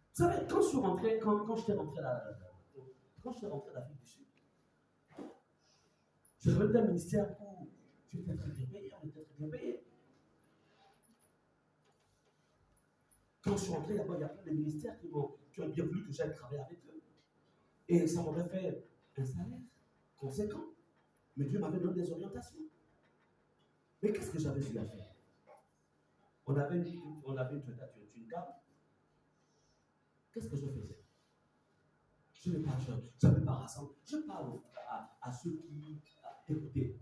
Vous savez, quand j'étais rentré d'Afrique du Sud, je venais d'un ministère où j'étais très bien payé, on était très bien payé. Quand je suis rentré là-bas, il y a plein de ministères qui ont bien voulu que j'aille travailler avec eux. Et ça m'aurait fait un salaire conséquent. Mais Dieu m'avait donné des orientations. Mais qu'est-ce que j'avais dû à faire? On avait une carte. Qu'est-ce que je faisais? Je n'avais pas rassemblé. Je parle à ceux qui... Écoutez,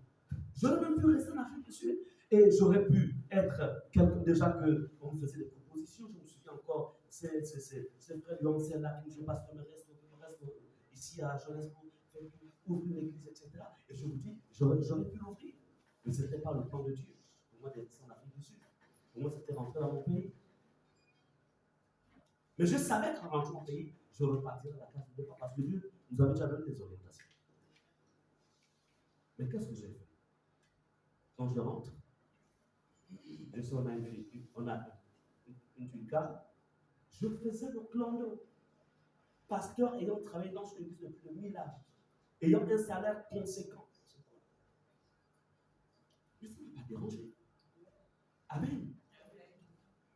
j'aurais même pu rester en Afrique du Sud et j'aurais pu être quelqu'un déjà qu'on me faisait des propositions. Je me souviens encore, c'est le frère Lyon, c'est là qui je passe me reste ici à Johannesburg, ouvrir l'église, etc. Et je vous dis, j'aurais pu l'ouvrir. Mais ce n'était pas le plan de Dieu. Pour moi, d'être en Afrique du Sud. Pour moi, c'était rentrer dans mon pays. Mais je savais qu'en rentrant dans mon pays, je repartirais à la place de départ parce que Dieu nous avait déjà donné des orientations. Mais qu'est-ce que j'ai fait? Quand je rentre, on a une tuile-carte, je faisais le clando. Pasteur ayant travaillé dans une église de plus de 1000 ans, ayant un salaire conséquent. Mais ça ne m'a pas dérangé. Amen.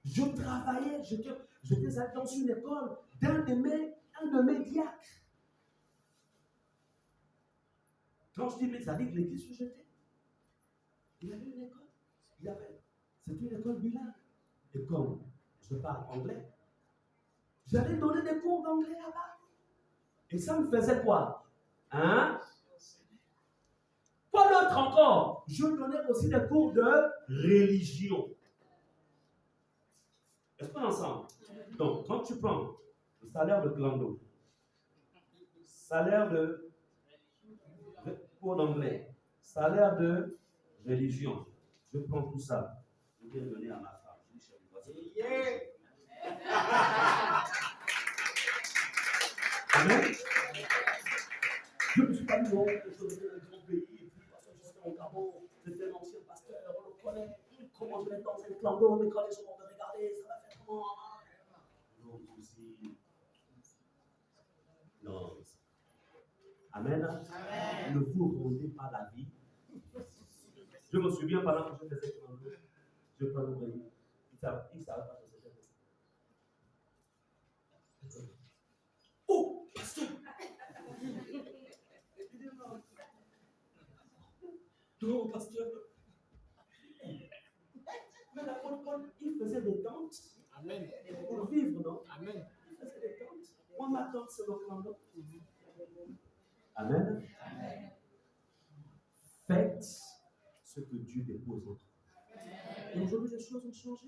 Je travaillais, j'étais allé dans une école d'un de mes diacres. Quand je dis mes amis de l'église où j'étais, il y avait une école. C'était une école bilingue. Et comme je parle anglais, j'allais donner des cours d'anglais là-bas. Et ça me faisait quoi? Hein? Quoi d'autre encore? Je donnais aussi des cours de religion. Est-ce qu'on est ensemble? Donc, quand tu prends le salaire de clando, salaire de cours d'anglais, salaire de religion, je prends tout ça, je vais le donner à ma femme. Amen. Je ne me suis pas dit, non, je vais dans un grand pays, et puis parce que je suis au Gabon, j'étais un ancien pasteur, on le connaît, comment je vais dans un clando, mais quand les gens vont me regarder, ça va faire comment? Non, aussi. Non. Amen. Amen. Ne vous rendez pas la vie. Je me souviens pendant que je faisais clando, je prends le pays. Il ne savait pas que c'était. Oh, pasteur! Non, pasteur. Mais il faisait des tentes. Amen. Pour vivre, non? Amen. Il faisait des tentes. Moi, ma tante, c'est le clando. Amen. Amen. Faites ce que Dieu dépose en vous. Et aujourd'hui, les choses ont changé.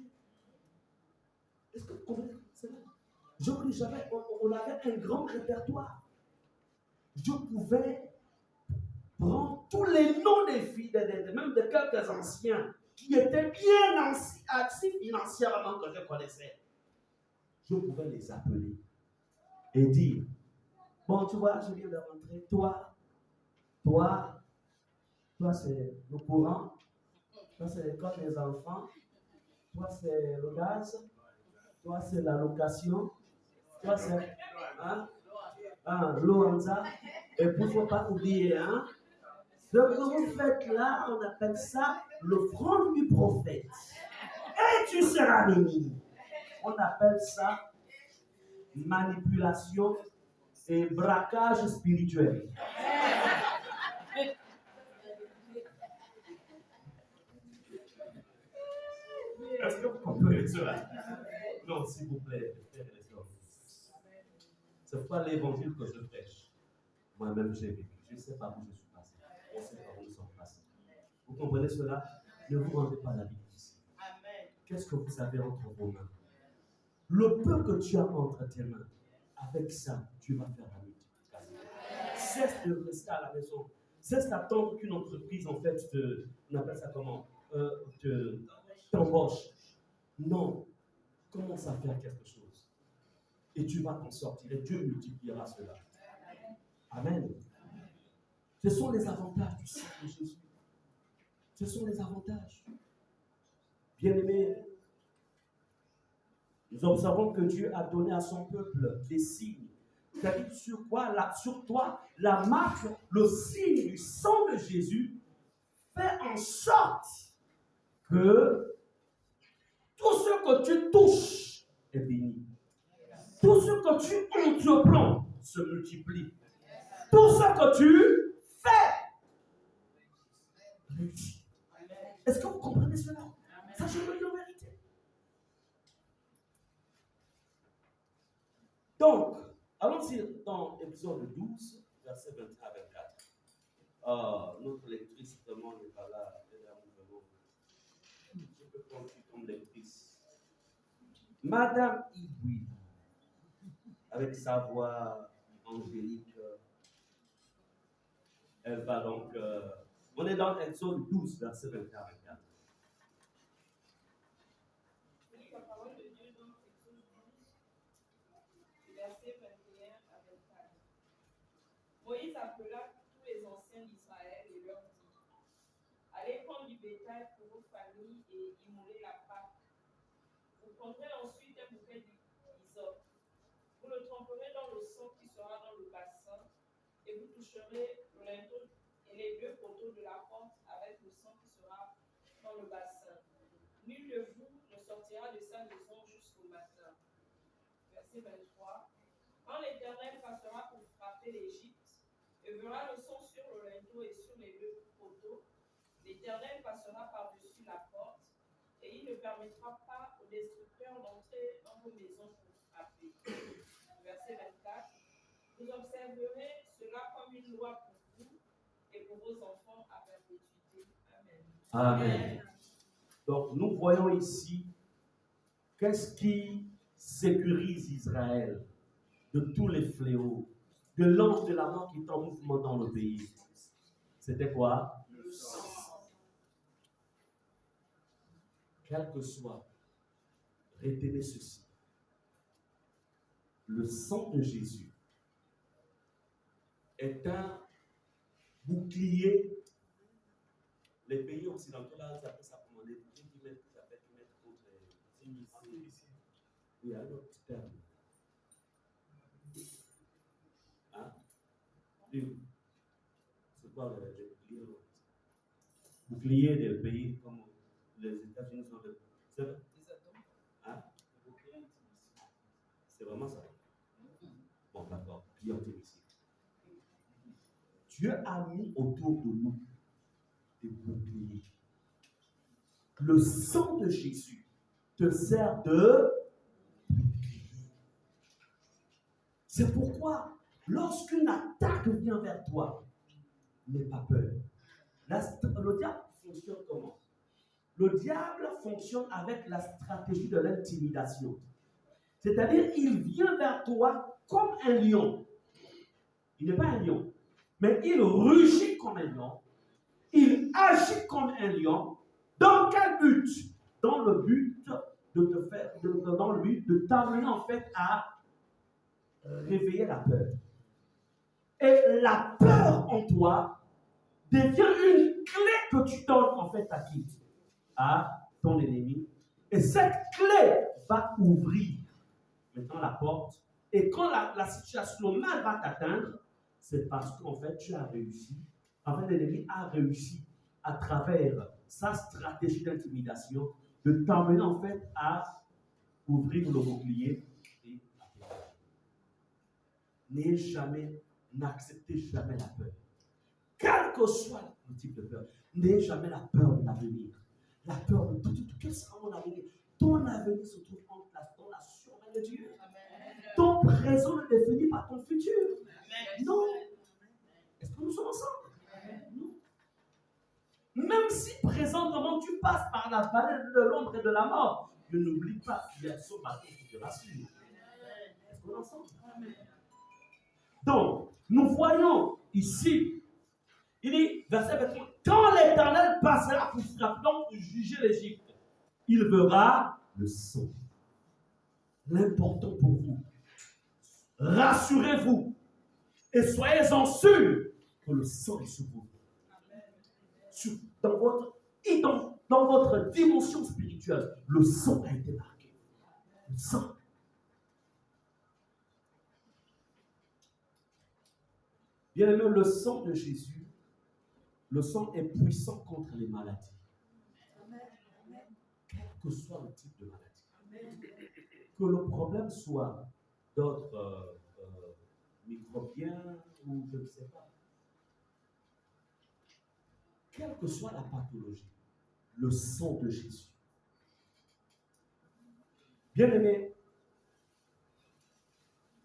Est-ce que vous comprenez? C'est vrai. On avait un grand répertoire. Je pouvais prendre tous les noms des filles, même de quelques anciens qui étaient bien assis financièrement que je connaissais. Je pouvais les appeler et dire, bon, tu vois, je viens de rentrer, toi, c'est le courant, toi, c'est l'école des enfants, toi, c'est le gaz, toi, c'est la location, toi, c'est l'Oanza, Et puis, il ne faut pas oublier, hein, ce que vous faites là, on appelle ça l'offrande du prophète. Et tu seras béni. On appelle ça manipulation et braquage spirituel. Est-ce que vous comprenez cela? Non, s'il vous plaît, frères et sœurs. C'est pas l'évangile que je prêche. Moi-même, j'ai vécu. Je ne sais pas où je suis passé. Je ne sais pas où nous sommes passés. Vous comprenez cela? Ne vous rendez pas la vie difficile. Qu'est-ce que vous avez entre vos mains? Le peu que tu as entre tes mains, avec ça, tu vas faire la multiplication. Cesse de rester à la maison. Cesse d'attendre qu'une entreprise, en fait, on appelle ça comment? T'embauche. Non. Commence à faire quelque chose. Et tu vas t'en sortir. Et Dieu multipliera cela. Amen. Ce sont les avantages du sang de Jésus. Ce sont les avantages. Bien-aimés, nous observons que Dieu a donné à son peuple des signes. C'est-à-dire sur quoi? Sur toi, la marque, le signe du sang de Jésus fait en sorte que tout ce que tu touches est béni. Tout ce que tu entreprends se multiplie. Tout ce que tu fais réussit. Est-ce que vous comprenez cela? Ça, je le dis en vérité. Donc, allons-y dans Exode 12, verset 23 à 24. Notre lectrice, vraiment, n'est pas là. Je peux prendre comme lectrice. Madame Ibouy, avec sa voix angélique, elle va donc. On est dans Exode 12, verset 23 à 24. La parole de Dieu dans Exode 12, verset 21 à 24. Moïse appela tous les anciens d'Israël et leur dit: Allez prendre du bétail pour vos familles et immoler la Pâque. Vous prendrez ensuite un bouquet d'hysope. Vous le tremperez dans le sang qui sera dans le bassin, et vous toucherez le linteau et les deux poteaux de la porte avec le sang qui sera dans le bassin. Nul de vous ne sortira de sa maison jusqu'au matin. Verset 23. Quand l'Éternel passera pour frapper l'Égypte, et verra le sang sur le linteau et sur les deux poteaux, l'Éternel passera par-dessus la porte, et il ne permettra pas aux destructeurs d'entrer dans vos maisons pour frapper. Verset 24. Vous observerez cela comme une loi pour vous et pour vos enfants à perpétuité. Amen. Amen. Donc, nous voyons ici qu'est-ce qui sécurise Israël de tous les fléaux, de l'ange de la mort qui est en mouvement dans le pays. C'était quoi? Le sang. Quel que soit, retenez ceci. Le sang de Jésus est un bouclier. Les pays occidentaux, là, ils appellent ça comment? Les boucliers qui mettent contre les... Il y a un autre terme. Hein? C'est quoi les boucliers? Bouclier des pays comme les États-Unis sont des... C'est vrai? Hein? C'est vraiment ça. Bon, d'accord. Ici. Dieu a mis autour de nous des boucliers. Le sang de Jésus te sert de bouclier. C'est pourquoi, lorsqu'une attaque vient vers toi, n'aie pas peur. Le diable fonctionne comment? Le diable fonctionne avec la stratégie de l'intimidation. C'est-à-dire, il vient vers toi comme un lion. Il n'est pas un lion, mais il rugit comme un lion. Il agit comme un lion. Dans quel but? Dans le but de t'amener en fait à réveiller la peur. Et la peur en toi devient une clé que tu donnes en fait à qui? À ton ennemi. Et cette clé va ouvrir maintenant la porte. Et quand la situation, le mal va t'atteindre, c'est parce qu'en fait, tu as réussi. En fait, l'ennemi a réussi à travers sa stratégie d'intimidation de t'emmener en fait à ouvrir le bouclier et à t'éloigner. N'ayez jamais, n'acceptez jamais la peur. Quel que soit le type de peur, n'ayez jamais la peur de l'avenir. La peur de tout. Quel sera mon avenir? Ton avenir se trouve dans la surmain de Dieu. Amen. Ton présent ne définit pas ton futur. Amen. Non. Est-ce que nous sommes ensemble? Amen. Non. Même si présentement tu passes par la vallée de l'ombre et de la mort, ne n'oublie pas qu'il y a ce matin qui te rassure. Est-ce qu'on est ensemble? Amen. Donc, nous voyons ici, il dit, verset 23, quand l'Éternel passera pour juger l'Égypte, il verra le sang. L'important pour vous, rassurez-vous et soyez-en sûrs que le sang est sur vous. Dans votre dimension spirituelle, le sang a été marqué. Le sang. Bien aimé, le sang de Jésus, le sang est puissant contre les maladies. Quel que soit le type de maladie. Que le problème soit d'autres microbiens ou je ne sais pas. Quelle que soit la pathologie, le sang de Jésus. Bien aimé,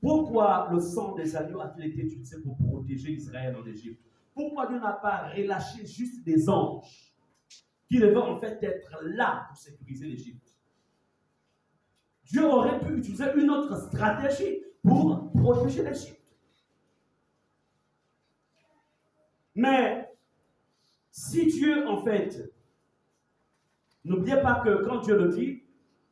pourquoi le sang des agneaux a-t-il été utilisé pour protéger Israël en Égypte? Pourquoi Dieu n'a pas relâché juste des anges qui devaient en fait être là pour sécuriser l'Égypte? Dieu aurait pu utiliser une autre stratégie pour protéger l'Égypte. Mais si Dieu, en fait, n'oubliez pas que quand Dieu le dit,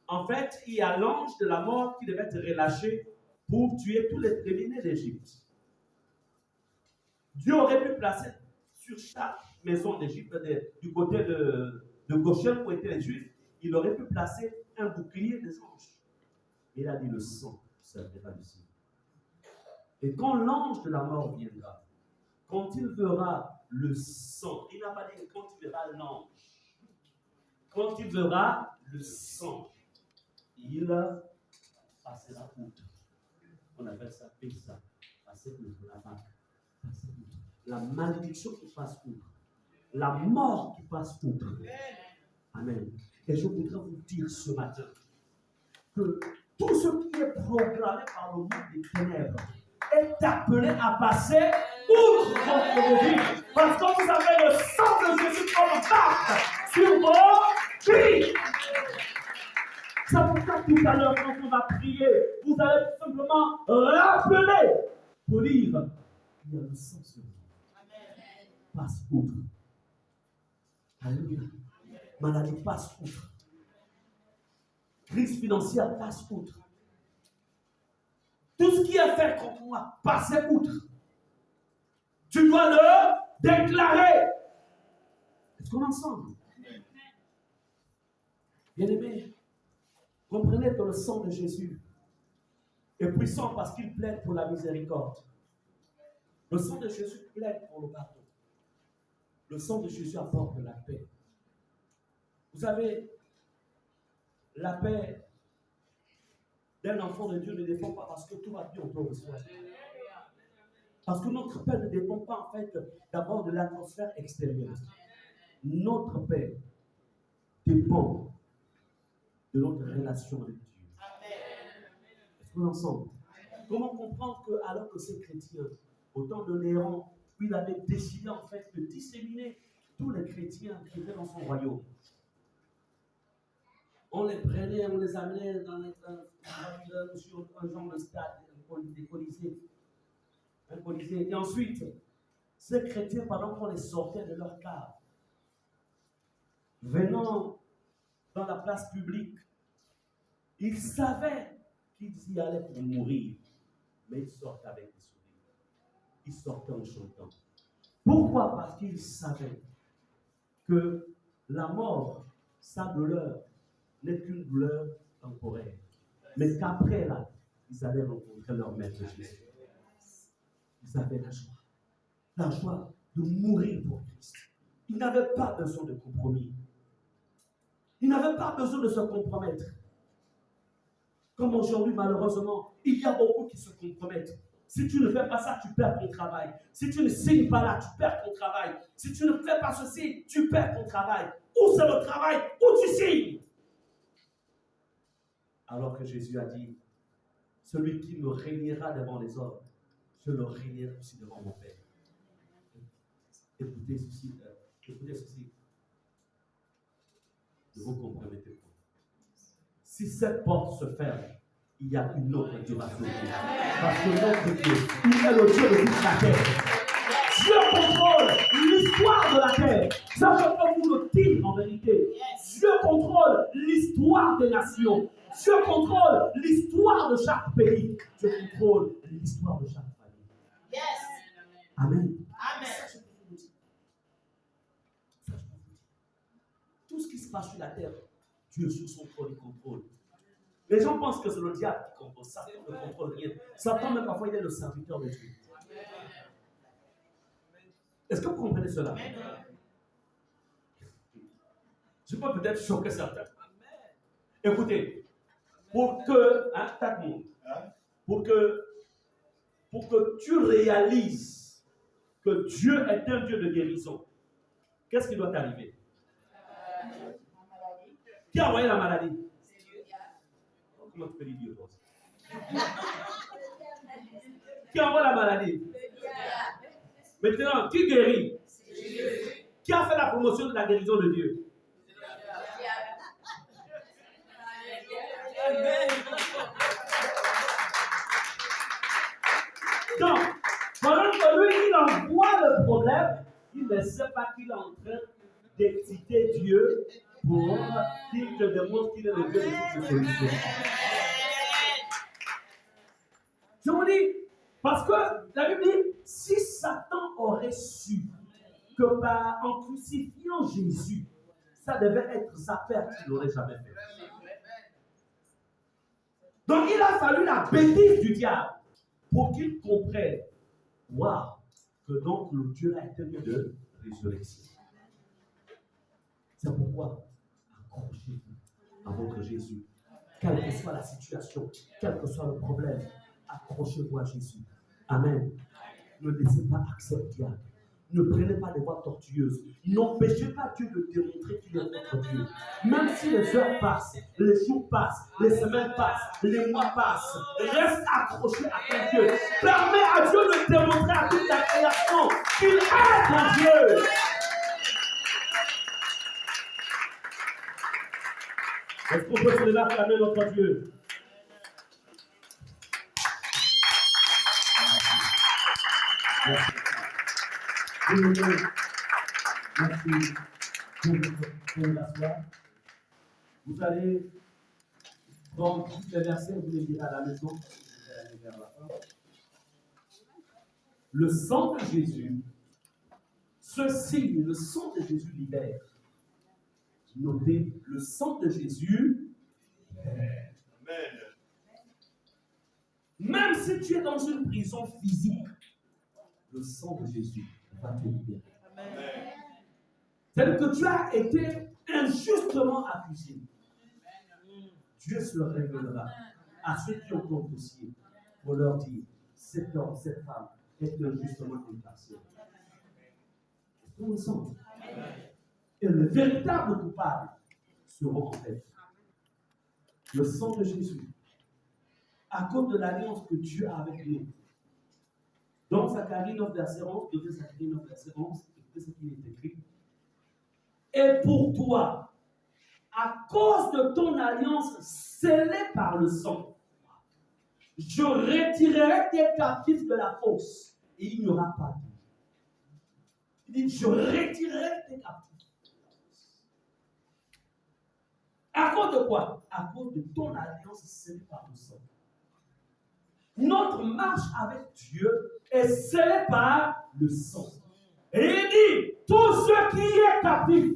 en fait, il y a l'ange de la mort qui devait être relâché pour tuer tous les prévenus d'Égypte. Dieu aurait pu placer sur chaque maison d'Égypte, du côté de Goshen où étaient les Juifs, il aurait pu placer un bouclier des anges. Il a dit le sang servira du sang. Et quand l'ange de la mort viendra, quand il verra le sang, il n'a pas dit quand il verra l'ange, quand il verra le sang, il passera outre. On appelle ça Pessa, passer outre la vague, passer outre. La malédiction qui passe outre, la mort qui passe outre. Amen. Et je voudrais vous dire ce matin que tout ce qui est programmé par le monde des ténèbres est appelé à passer outre votre vie. Parce que vous avez le sang de Jésus comme marque sur vos vies. C'est pour ça que tout à l'heure, quand on va prier, vous allez tout simplement rappeler pour dire il y a le sang sur vous. Passe outre. Alléluia. Maladie passe outre. Crise financière passe outre. Tout ce qui est fait contre moi, passez outre. Tu dois le déclarer. Est-ce qu'on est ensemble? Bien-aimés, comprenez que le sang de Jésus est puissant parce qu'il plaide pour la miséricorde. Le sang de Jésus plaide pour le pardon. Le sang de Jésus apporte la paix. Vous savez, la paix d'un enfant de Dieu ne dépend pas parce que tout va bien autour de soi. Parce que notre paix ne dépend pas en fait d'abord de l'atmosphère extérieure. Notre paix dépend de notre relation avec Dieu. Est-ce qu'on est ensemble? Comment comprendre que alors que ces chrétiens, au temps de Néron, il avait décidé en fait de disséminer tous les chrétiens qui étaient dans son royaume. On les prenait, on les amenait sur un genre de stade, des colisées. Et ensuite, ces chrétiens, pendant qu'on les sortait de leur cave, venant dans la place publique, ils savaient qu'ils y allaient pour mourir, mais ils sortaient avec des sourires. Ils sortaient en chantant. Pourquoi? Parce qu'ils savaient que la mort, sa douleur, n'est qu'une douleur temporaire. Mais qu'après là, ils allaient rencontrer leur maître Jésus. Ils avaient la joie. la joie de mourir pour Christ. Il n'avait pas besoin de compromis. Il n'avait pas besoin de se compromettre. Comme aujourd'hui, malheureusement, il y a beaucoup qui se compromettent. Si tu ne fais pas ça, tu perds ton travail. Si tu ne signes pas là, tu perds ton travail. Si tu ne fais pas ceci, tu perds ton travail. Ou c'est le travail, ou tu signes. Alors que Jésus a dit, celui qui me régnera devant les hommes, je le régnerai aussi devant mon Père. Écoutez ceci. Ne vous compromettez pas. Si cette porte se ferme, il y a une autre qui va s'ouvrir. Parce que notre Dieu, il est le Dieu de toute la terre. Dieu contrôle l'histoire de la terre. Ça, je peux vous le dire en vérité. Dieu contrôle l'histoire des nations. Dieu contrôle l'histoire de chaque pays. Dieu contrôle l'histoire de chaque famille. Yes. Amen. Amen. Ça, je peux vous le dire. Ça, je peux vous le dire. Tout ce qui se passe sur la terre, Dieu sur son trône, il contrôle. Les gens pensent que c'est le diable qui contrôle. Satan ne contrôle rien. Satan, même parfois, il est le serviteur de Dieu. Est-ce que vous comprenez cela? Je peux peut-être choquer certains. Écoutez, pour que, pour que tu réalises que Dieu est un Dieu de guérison, qu'est-ce qui doit t'arriver? Qui a envoyé la maladie? Comment tu peux dire Dieu? Qui envoie la maladie? Maintenant, qui guérit? Qui a fait la promotion de la guérison de Dieu? Donc, pendant que lui, il envoie le problème, il ne sait pas qu'il est en train d'exciter Dieu pour qu'il te démontre qu'il est le Dieu de toutes les solutions. Je vous dis, parce que la Bible dit, si Satan aurait su que en crucifiant Jésus, ça devait être sa perte, il n'aurait jamais fait. Donc il a fallu la bêtise du diable pour qu'il comprenne, waouh, que donc le Dieu a été Dieu de résurrection. C'est pourquoi accrochez-vous à votre Jésus. Quelle que soit la situation, quel que soit le problème, accrochez-vous à Jésus. Amen. Ne laissez pas accès au diable. Ne prenez pas des voies tortueuses. N'empêchez pas Dieu de démontrer qu'il est votre Dieu. Même si les heures passent, les jours passent, les semaines passent, les mois passent, reste accroché à ton Dieu. Permets à Dieu de démontrer à toute la création qu'il est ton Dieu. Est-ce qu'on peut se lever acclamer notre Dieu? Merci. Merci pour l'asseoir. Vous allez prendre tous les versets, vous les lirez à la maison. Le sang de Jésus, ce signe, le sang de Jésus libère. Notez, le sang de Jésus. Amen. Même si tu es dans une prison physique, le sang de Jésus va te libérer. Amen. C'est-à-dire que tu as été injustement accusé. Dieu se révélera à ceux qui ont ton dossier pour leur dire, cet homme, cette femme est injustement incarcéré. Tout ensemble. Et le véritable coupable sera en fait le sang de Jésus, à cause de l'alliance que Dieu a avec nous. Dans Zacharie 9, verset 11, écoutez Zacharie 9, verset 11, écoutez ce qui est écrit. Et pour toi, à cause de ton alliance scellée par le sang, je retirerai tes captifs de la fosse et il n'y aura pas de. Il dit, je retirerai tes captifs. À cause de quoi? À cause de ton alliance scellée par le sang. Notre marche avec Dieu est scellée par le sang. Et il dit, tout ce qui est captif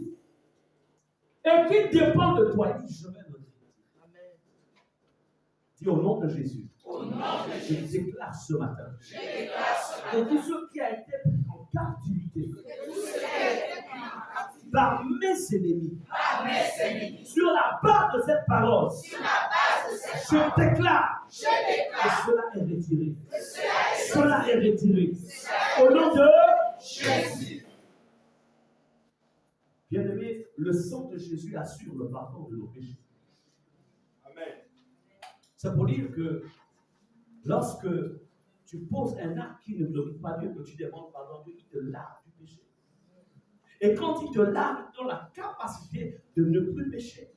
et qui dépend de toi, il dit, je vais le retirer. Dis au nom de Jésus. Je déclare ce matin. Et tout ce qui a été pris en captivité par mes ennemis. Sur la base de cette parole, je déclare que cela est retiré. Cela est retiré. Au nom de Jésus. Bien-aimé, le sang de Jésus assure le pardon de nos péchés. Amen. C'est pour dire que lorsque tu poses un acte qui ne glorifie pas Dieu, que tu demandes pardon, Dieu, il te lave du péché. Et quand il te lave, il donne la capacité de ne plus pécher.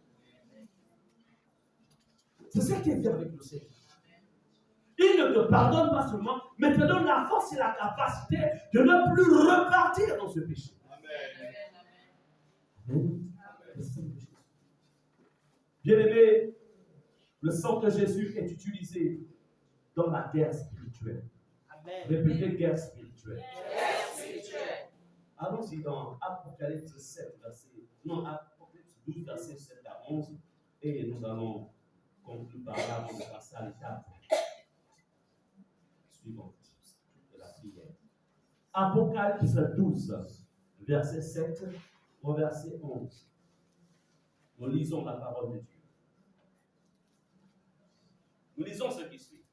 C'est ça qui est bien avec le Seigneur. Il ne te pardonne pas seulement, mais te donne la force et la capacité de ne plus repartir dans ce péché. Amen. Bien-aimé, le sang de Jésus est utilisé dans la guerre spirituelle. Répétez guerre spirituelle. Allons-y dans Apocalypse 7, Apocalypse 12, verset 7 à 11, et nous allons conclure par là pour passer à l'étape suivante de la prière. Apocalypse 12, verset 7 au verset 11. Nous lisons la parole de Dieu. Nous lisons ce qui suit.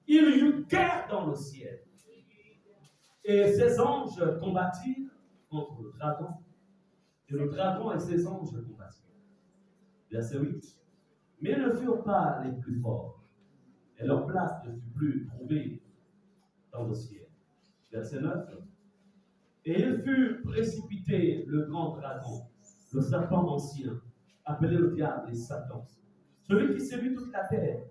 Il y eut guerre dans le ciel. Et ses anges combattirent contre le dragon. Et le dragon et ses anges combattirent. Verset 8. Mais ils ne furent pas les plus forts. Et leur place ne fut plus trouvée dans le ciel. Verset 9. Et il fut précipité le grand dragon, le serpent ancien, appelé le diable et Satan, celui qui séduit toute la terre.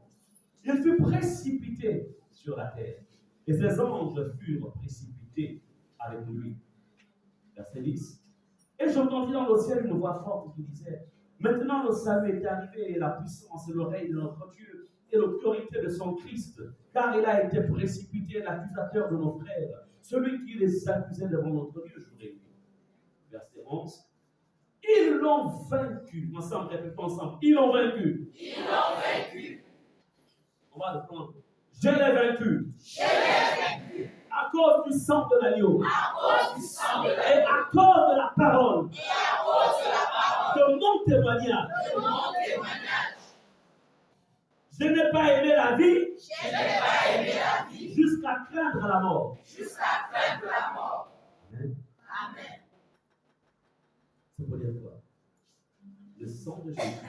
Il fut précipité sur la terre. Et ses anges furent précipités avec lui. Verset 10. Et j'entendis dans le ciel une voix forte qui disait: Maintenant le salut est arrivé, et la puissance et le règne de notre Dieu, et l'autorité de son Christ, car il a été précipité l'accusateur de nos frères, celui qui les accusait devant notre Dieu, je vous l'ai dit. Verset 11. Ils l'ont vaincu. Ensemble, répétons ensemble. Ils l'ont vaincu. Ils l'ont vaincu. On va le prendre. Je l'ai vaincu. Je l'ai vaincu. À cause du sang de l'agneau. À cause du sang de l'agneau. Et à cause de la parole. Et à cause de la parole. De mon témoignage. De mon témoignage. Je n'ai pas aimé la vie. Je n'ai pas aimé la vie. Jusqu'à craindre la mort. Jusqu'à craindre la mort. Amen. Amen. C'est pour dire quoi? Le sang de Jésus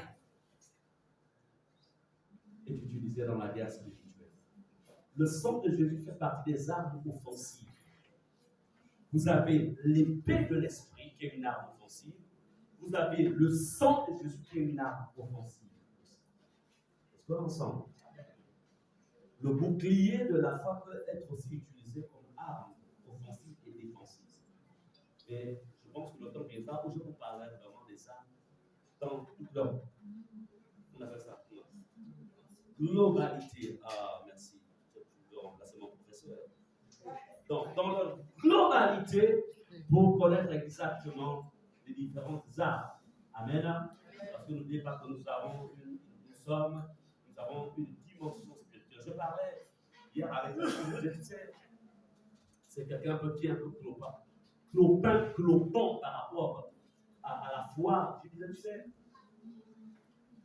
est utilisé dans la guerre spirituelle. Le sang de Jésus fait partie des armes offensives. Vous avez l'épée de l'esprit qui est une arme offensive. Vous avez le sang de Jésus qui est une arme offensive. Est-ce qu'on est ensemble? Le bouclier de la foi peut être aussi utilisé comme arme offensive et défensive. Et je pense que le temps viendra où je vous parlerai vraiment des armes dans toute leur, on appelle ça, globalité. Ah, merci. Je vais remplacer mon professeur. Donc, dans leur globalité, pour connaître exactement les différentes armes. Amen. Parce que n'oubliez pas que nous avons une dimension spirituelle. Je parlais hier avec un c'est quelqu'un un peu qui est un peu clopin par rapport à la foi. Je disais, tu sais,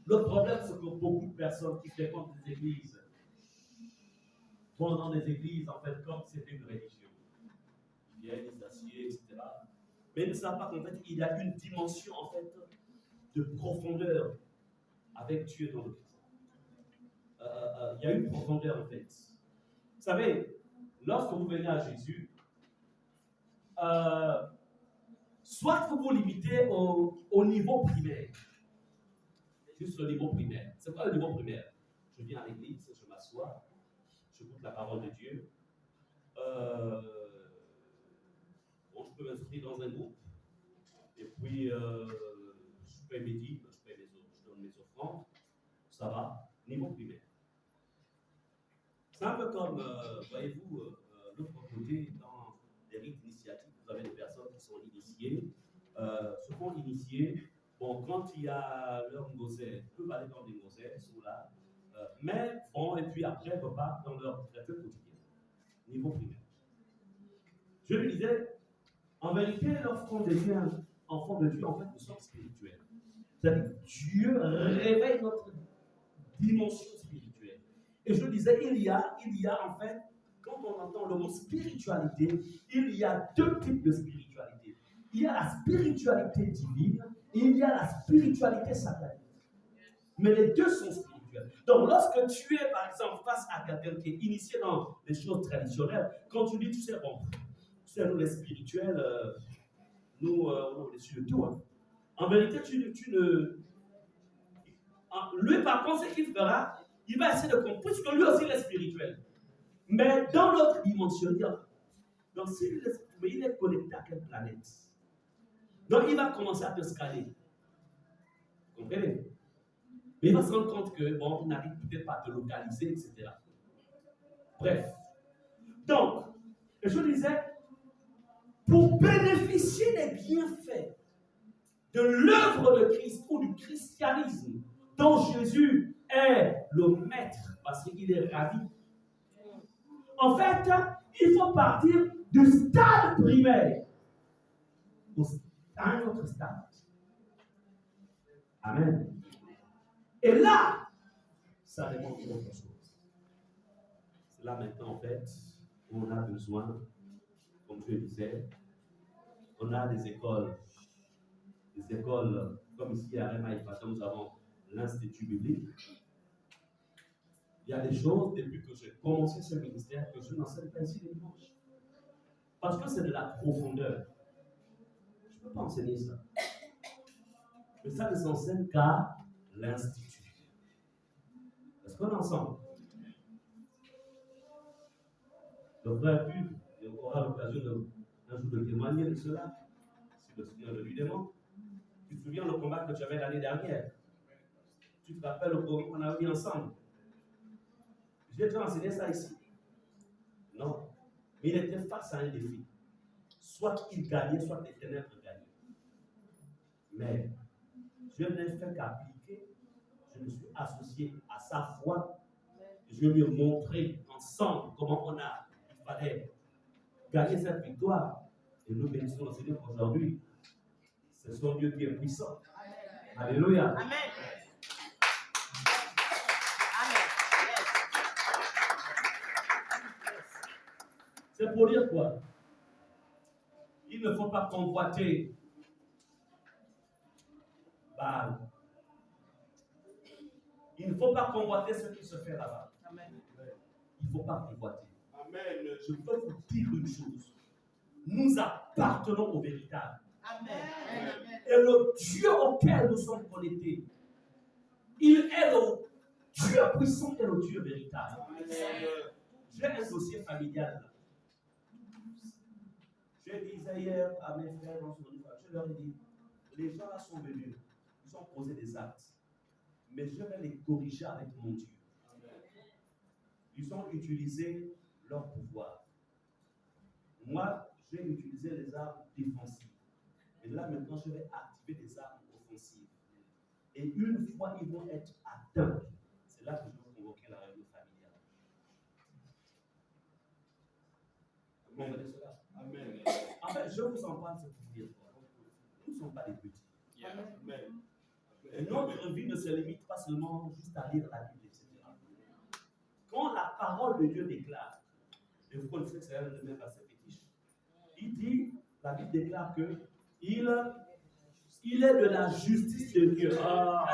le problème, c'est que beaucoup de personnes qui fréquentent des églises vont dans des églises, en fait, comme si c'était une religion. Ils viennent, ils s'assiedent, etc. Mais ils ne savent pas qu'en fait, il y a une dimension, en fait, de profondeur avec Dieu dans le Christ. Il y a une profondeur, en fait. Vous savez, lorsque vous venez à Jésus, soit vous vous limitez au niveau primaire. Juste le niveau primaire. C'est quoi le niveau primaire? Je viens à l'église, je m'assois, j'écoute la parole de Dieu. Bon, je peux m'inscrire dans un groupe. Et puis, je paie mes dîmes, je donne mes offrandes. Ça va, niveau primaire. C'est un peu comme, voyez-vous, l'autre côté, dans les rites initiatiques, vous avez des personnes qui sont initiées, se font initier. Bon, quand il y a leur ngosé, ils peuvent aller dans des ngosés, sont là, mais bon, et puis après, repartent dans leur retraite quotidienne, niveau primaire. Je lui disais, en vérité, lorsqu'on devient enfant de Dieu, en fait, nous sommes spirituels. C'est-à-dire que Dieu réveille notre dimension spirituelle. Et je disais, il y a en fait, quand on entend le mot spiritualité, il y a deux types de spiritualité. Il y a la spiritualité divine et il y a la spiritualité satanique. Mais les deux sont spirituels. Donc, lorsque tu es, par exemple, face à quelqu'un qui est initié dans les choses traditionnelles, quand tu dis, tu sais, bon, tu sais, nous les spirituels, nous, on est sur le tout. Hein. En vérité, tu ne. Lui, par contre, ce qu'il fera, il va essayer de comprendre, puisque lui aussi il est spirituel. Mais dans l'autre dimension, donc s'il il est connecté à quelle planète? Donc il va commencer à te scaler. Vous comprenez? Mais il va se rendre compte que, bon, il n'arrive peut-être pas à te localiser, etc. Bref. Donc, je disais, pour bénéficier des bienfaits de l'œuvre de Christ ou du christianisme dont Jésus est le maître, parce qu'il est ravi. En fait, il faut partir du stade primaire à un autre stade. Amen. Et là, ça demande autre chose. C'est là maintenant, en fait, où on a besoin, comme je disais, on a des écoles comme ici à Remaïfata, nous avons l'Institut biblique. Il y a des choses, depuis que j'ai commencé ce ministère, que je n'enseigne pas ici les dimanches. Parce que c'est de la profondeur. Je ne peux pas enseigner ça. Mais ça ne s'enseigne qu'à l'Institut. Est-ce qu'on est ensemble? Le frère Pub aura l'occasion un jour de témoigner de cela, si le Seigneur le lui demande. Tu te souviens le combat que tu avais l'année dernière? Tu te rappelles le combat qu'on a eu ensemble? J'ai déjà enseigné ça ici. Non. Mais il était face à un défi. Soit il gagnait, soit les ténèbres gagnaient. Mais je n'ai fait qu'appliquer. Je me suis associé à sa foi. Je lui ai montré ensemble comment il fallait gagner cette victoire. Et nous bénissons le Seigneur aujourd'hui. C'est son Dieu qui est puissant. Alléluia. Amen. C'est pour dire quoi? Il ne faut pas convoiter Baal. Il ne faut pas convoiter ce qui se fait là-bas. Il ne faut pas convoiter. Amen. Je peux vous dire une chose. Nous appartenons au véritable. Amen. Et le Dieu auquel nous sommes connectés, il est le Dieu puissant et le Dieu véritable. J'ai un dossier familial là. Je disais hier à mes frères dans son livre, je leur ai dit, les gens là sont venus, ils ont posé des actes, mais je vais les corriger avec mon Dieu. Ils ont utilisé leur pouvoir. Moi, j'ai utilisé les armes défensives. Et là, maintenant, je vais activer des armes offensives. Et une fois ils vont être atteints, c'est là que je vais convoquer la réunion familiale. Vous comprenez cela? Amen. En fait, je vous en parle, c'est pour vous dire quoi. Nous ne sommes pas des petits. Amen. Et notre vie ne se limite pas seulement juste à lire la Bible, etc. Quand la parole de Dieu déclare, et vous connaissez que c'est un de mes versets fétiches, il dit, la Bible déclare que il est de la justice de Dieu. Ah.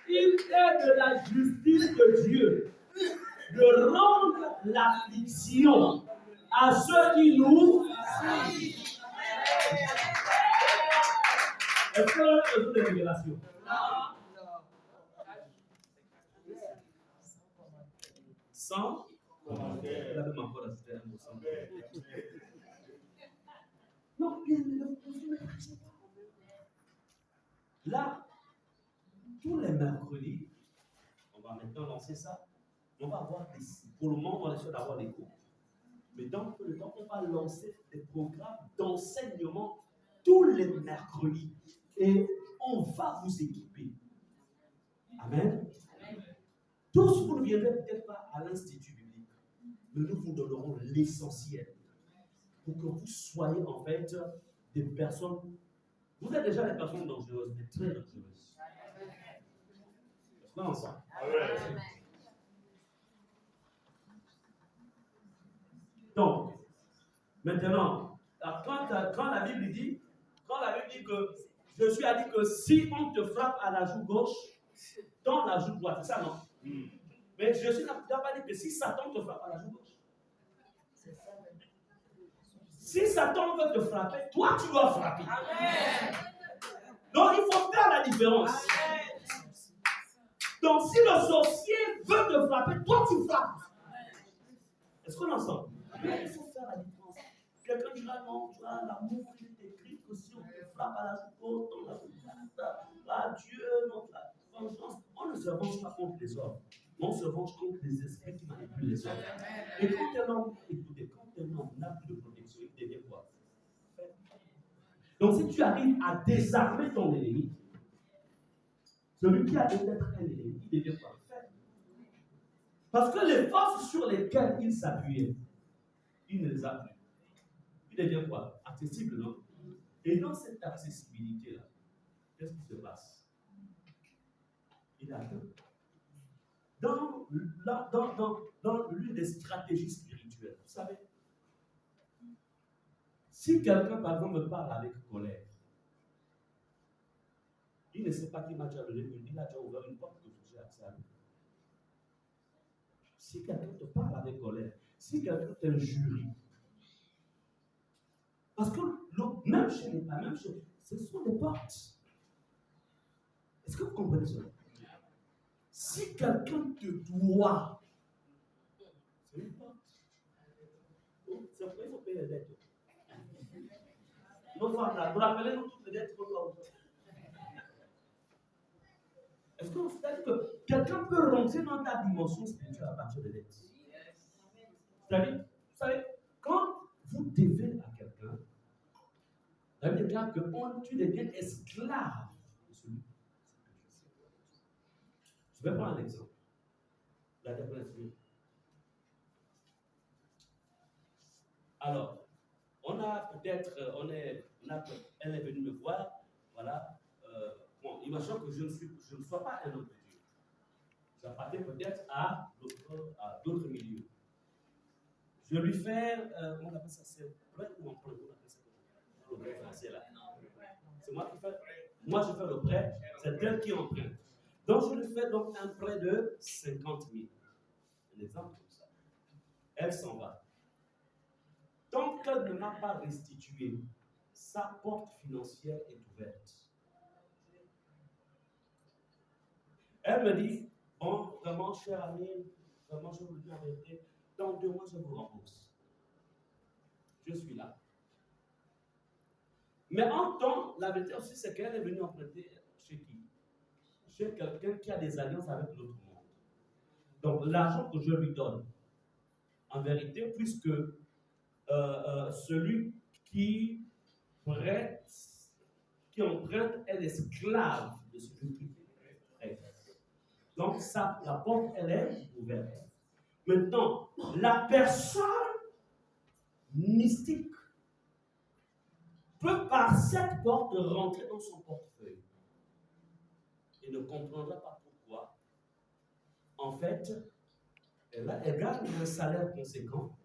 Il est de la justice de Dieu de rendre l'affliction à ceux qui nous suivent. Est-ce que vous avez besoin de révélation? Sans il a même encore ajouté un mot sans. Non, là, tous les mercredis, on va maintenant lancer ça. On va avoir pour le moment, on va essayer d'avoir des cours. Mais dans peu de temps, on va lancer des programmes d'enseignement tous les mercredis. Et on va vous équiper. Amen. Tous, vous ne viendrez peut-être pas à l'Institut biblique, mais nous vous donnerons l'essentiel pour que vous soyez en fait des personnes. Vous êtes déjà des personnes dangereuses, mais très dangereuses. Est-ce qu'on est ensemble? Donc, maintenant, quand la Bible dit que Jésus a dit que si on te frappe à la joue gauche, tends la joue droite, c'est ça, non? Mais Jésus n'a pas dit que si Satan te frappe à la joue gauche. Si Satan veut te frapper, toi tu dois frapper. Amen. Donc il faut faire la différence. Amen. Donc si le sorcier veut te frapper, toi tu frappes. Est-ce qu'on est ensemble? Il faut faire la différence. Quelqu'un dira non, tu as l'amour qui est écrit que si on te frappe à la joue gauche, Dieu, non, la vengeance. On ne se venge pas contre les hommes. On se venge contre les esprits qui manipulent les hommes. Et quand un homme, écoutez, quand un homme n'a plus de protection, il devient quoi? Donc si tu arrives à désarmer ton ennemi, celui qui a peut-être un ennemi, il devient quoi? Parce que les forces sur lesquelles il s'appuyait, il ne les a plus. Il devient quoi? Accessible, non? Et dans cette accessibilité-là, qu'est-ce qui se passe? Il est atteint. Dans l'une des stratégies spirituelles, vous savez, si quelqu'un, par exemple, me parle avec colère, il ne sait pas qui m'a déjà donné, il a déjà ouvert une porte que j'ai accès à lui. Si quelqu'un te parle avec colère, si quelqu'un t'injurie, parce que même chez les femmes, même chez, ce sont des portes. Est-ce que vous comprenez cela? Si quelqu'un te doit, c'est une porte. Donc, c'est pourquoi il faut payer les dettes. Nos femmes là, vous rappelez-nous toutes les dettes qu'on doit aujourd'hui. Est-ce que c'est-à-dire que quelqu'un peut rentrer dans ta dimension spirituelle à partir des dettes? C'est-à-dire, vous savez, quand vous devez à quelqu'un, ça veut dire que tu deviens esclave de celui. Je vais prendre un exemple. La dépression. Alors, on a peut-être, elle est venue me voir, voilà. Bon, imagine que je ne sois pas un homme de Dieu. J'appartiens peut-être à d'autres milieux. Je lui fais, on appelle ça, c'est prêt ou emprunt? On appelle ça le prêt français là. C'est moi qui fais. Moi, je fais le prêt, c'est elle qui emprunte. Donc, je lui fais donc un prêt de 50 000. Un exemple comme ça. Elle s'en va. Tant qu'elle ne m'a pas restitué, sa porte financière est ouverte. Elle me dit, bon, vraiment, cher ami, vraiment, je vous le dis en vérité, dans 2 mois, je vous rembourse. Je suis là. Mais en temps, la vérité aussi, c'est qu'elle est venue emprunter chez qui? Chez quelqu'un qui a des alliances avec l'autre monde. Donc, l'argent que je lui donne, en vérité, puisque celui qui prête, qui emprunte, est l'esclave de celui qui prête. Donc, ça, la porte, elle est ouverte. Maintenant, la personne mystique peut par cette porte rentrer dans son portefeuille et ne comprendra pas pourquoi. En fait, elle gagne un salaire conséquent,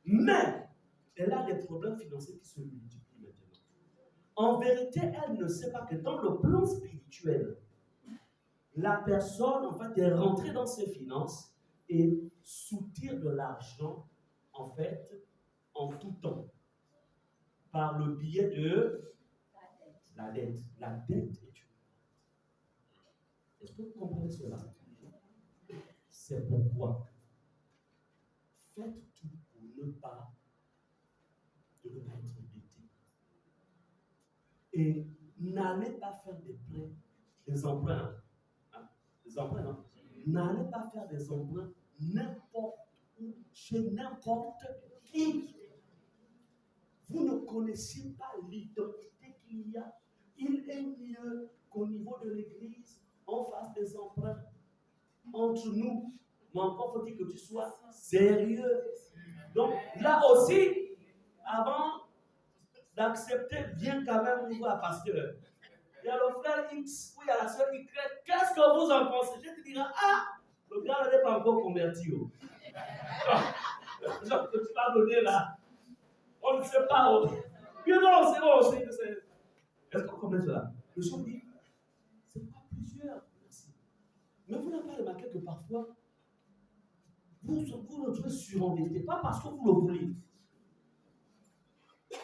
mais elle a des problèmes financiers qui se multiplient maintenant. En vérité, elle ne sait pas que dans le plan spirituel, la personne, en fait, est rentrée dans ses finances et soutire de l'argent, en fait, en tout temps, par le biais de la dette. La dette est une. Est-ce que vous comprenez cela? C'est pourquoi faites tout pour ne pas être endetté. Et n'allez pas faire des prêts, des emprunts. Hein? Des emprunts, non? N'allez pas faire des emprunts n'importe où, chez n'importe qui. Vous ne connaissez pas l'identité qu'il y a. Il est mieux qu'au niveau de l'église, on fasse des emprunts entre nous. Mais encore faut-il que tu sois sérieux. Donc là aussi, avant d'accepter, viens quand même voir pasteur. Il y a le frère X, ou il y a la soeur Y. Qu'est-ce que vous en pensez? Je te dirai, ah, le gars n'est pas encore converti. Donc, que tu vas donner là, on ne sait pas. Mais non, c'est bon, on sait que c'est. Est-ce qu'on connaît cela? Le chef dit, c'est pas plusieurs. Merci. Mais vous n'avez pas remarqué que parfois, vous retrouvez surendetté, pas parce que vous le voulez.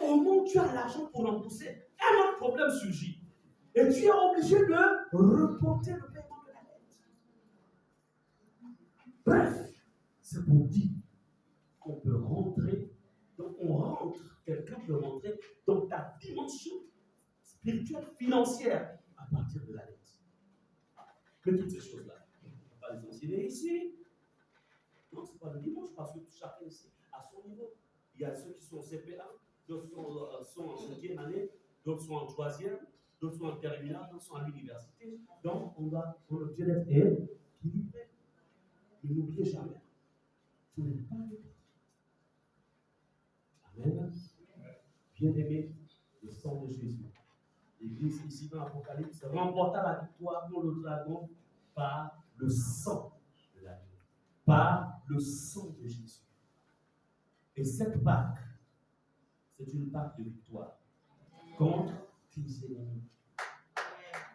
Au moment où tu as l'argent pour rembourser, un autre problème surgit. Et tu es obligé de reporter le paiement de la dette. Bref, c'est pour dire qu'on peut rentrer, donc on rentre, quelqu'un peut rentrer dans ta dimension spirituelle, financière, à partir de la dette. Mais toutes ces choses-là, on ne peut pas les enseigner ici. Non, ce n'est pas le dimanche, parce que chacun ici à son niveau. Il y a ceux qui sont au CP1, d'autres sont en 5e année, d'autres sont en 3e, d'autres sont en terminale, d'autres sont à l'université. Donc, notre bien-être est équilibré. Mais n'oubliez jamais, vous n'êtes pas libre. Amen. Bien-aimé, le sang de Jésus. L'Église ici dans l'Apocalypse remporta la victoire pour le dragon par le sang de l'agneau. Par le sang de Jésus. Et cette Pâque, c'est une Pâque de victoire contre tes ennemis,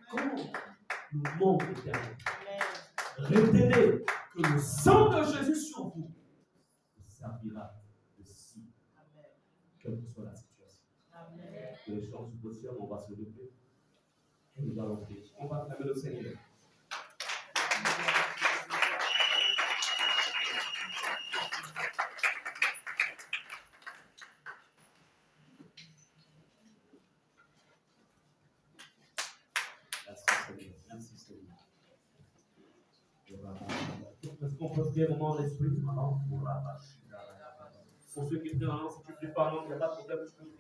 contre le monde éternel. Retenez que le sang de Jésus sur vous vous servira de cible, quelle que soit la situation. Que les gens se positionnent, on va se lever et nous allons prier. On va acclamer le Seigneur. Merci Seigneur. Est-ce qu'on peut prier au moment de l'esprit? Pour ceux qui prient en langue, si tu ne pries pas en langue, il n'y a pas de problème, tu peux prier.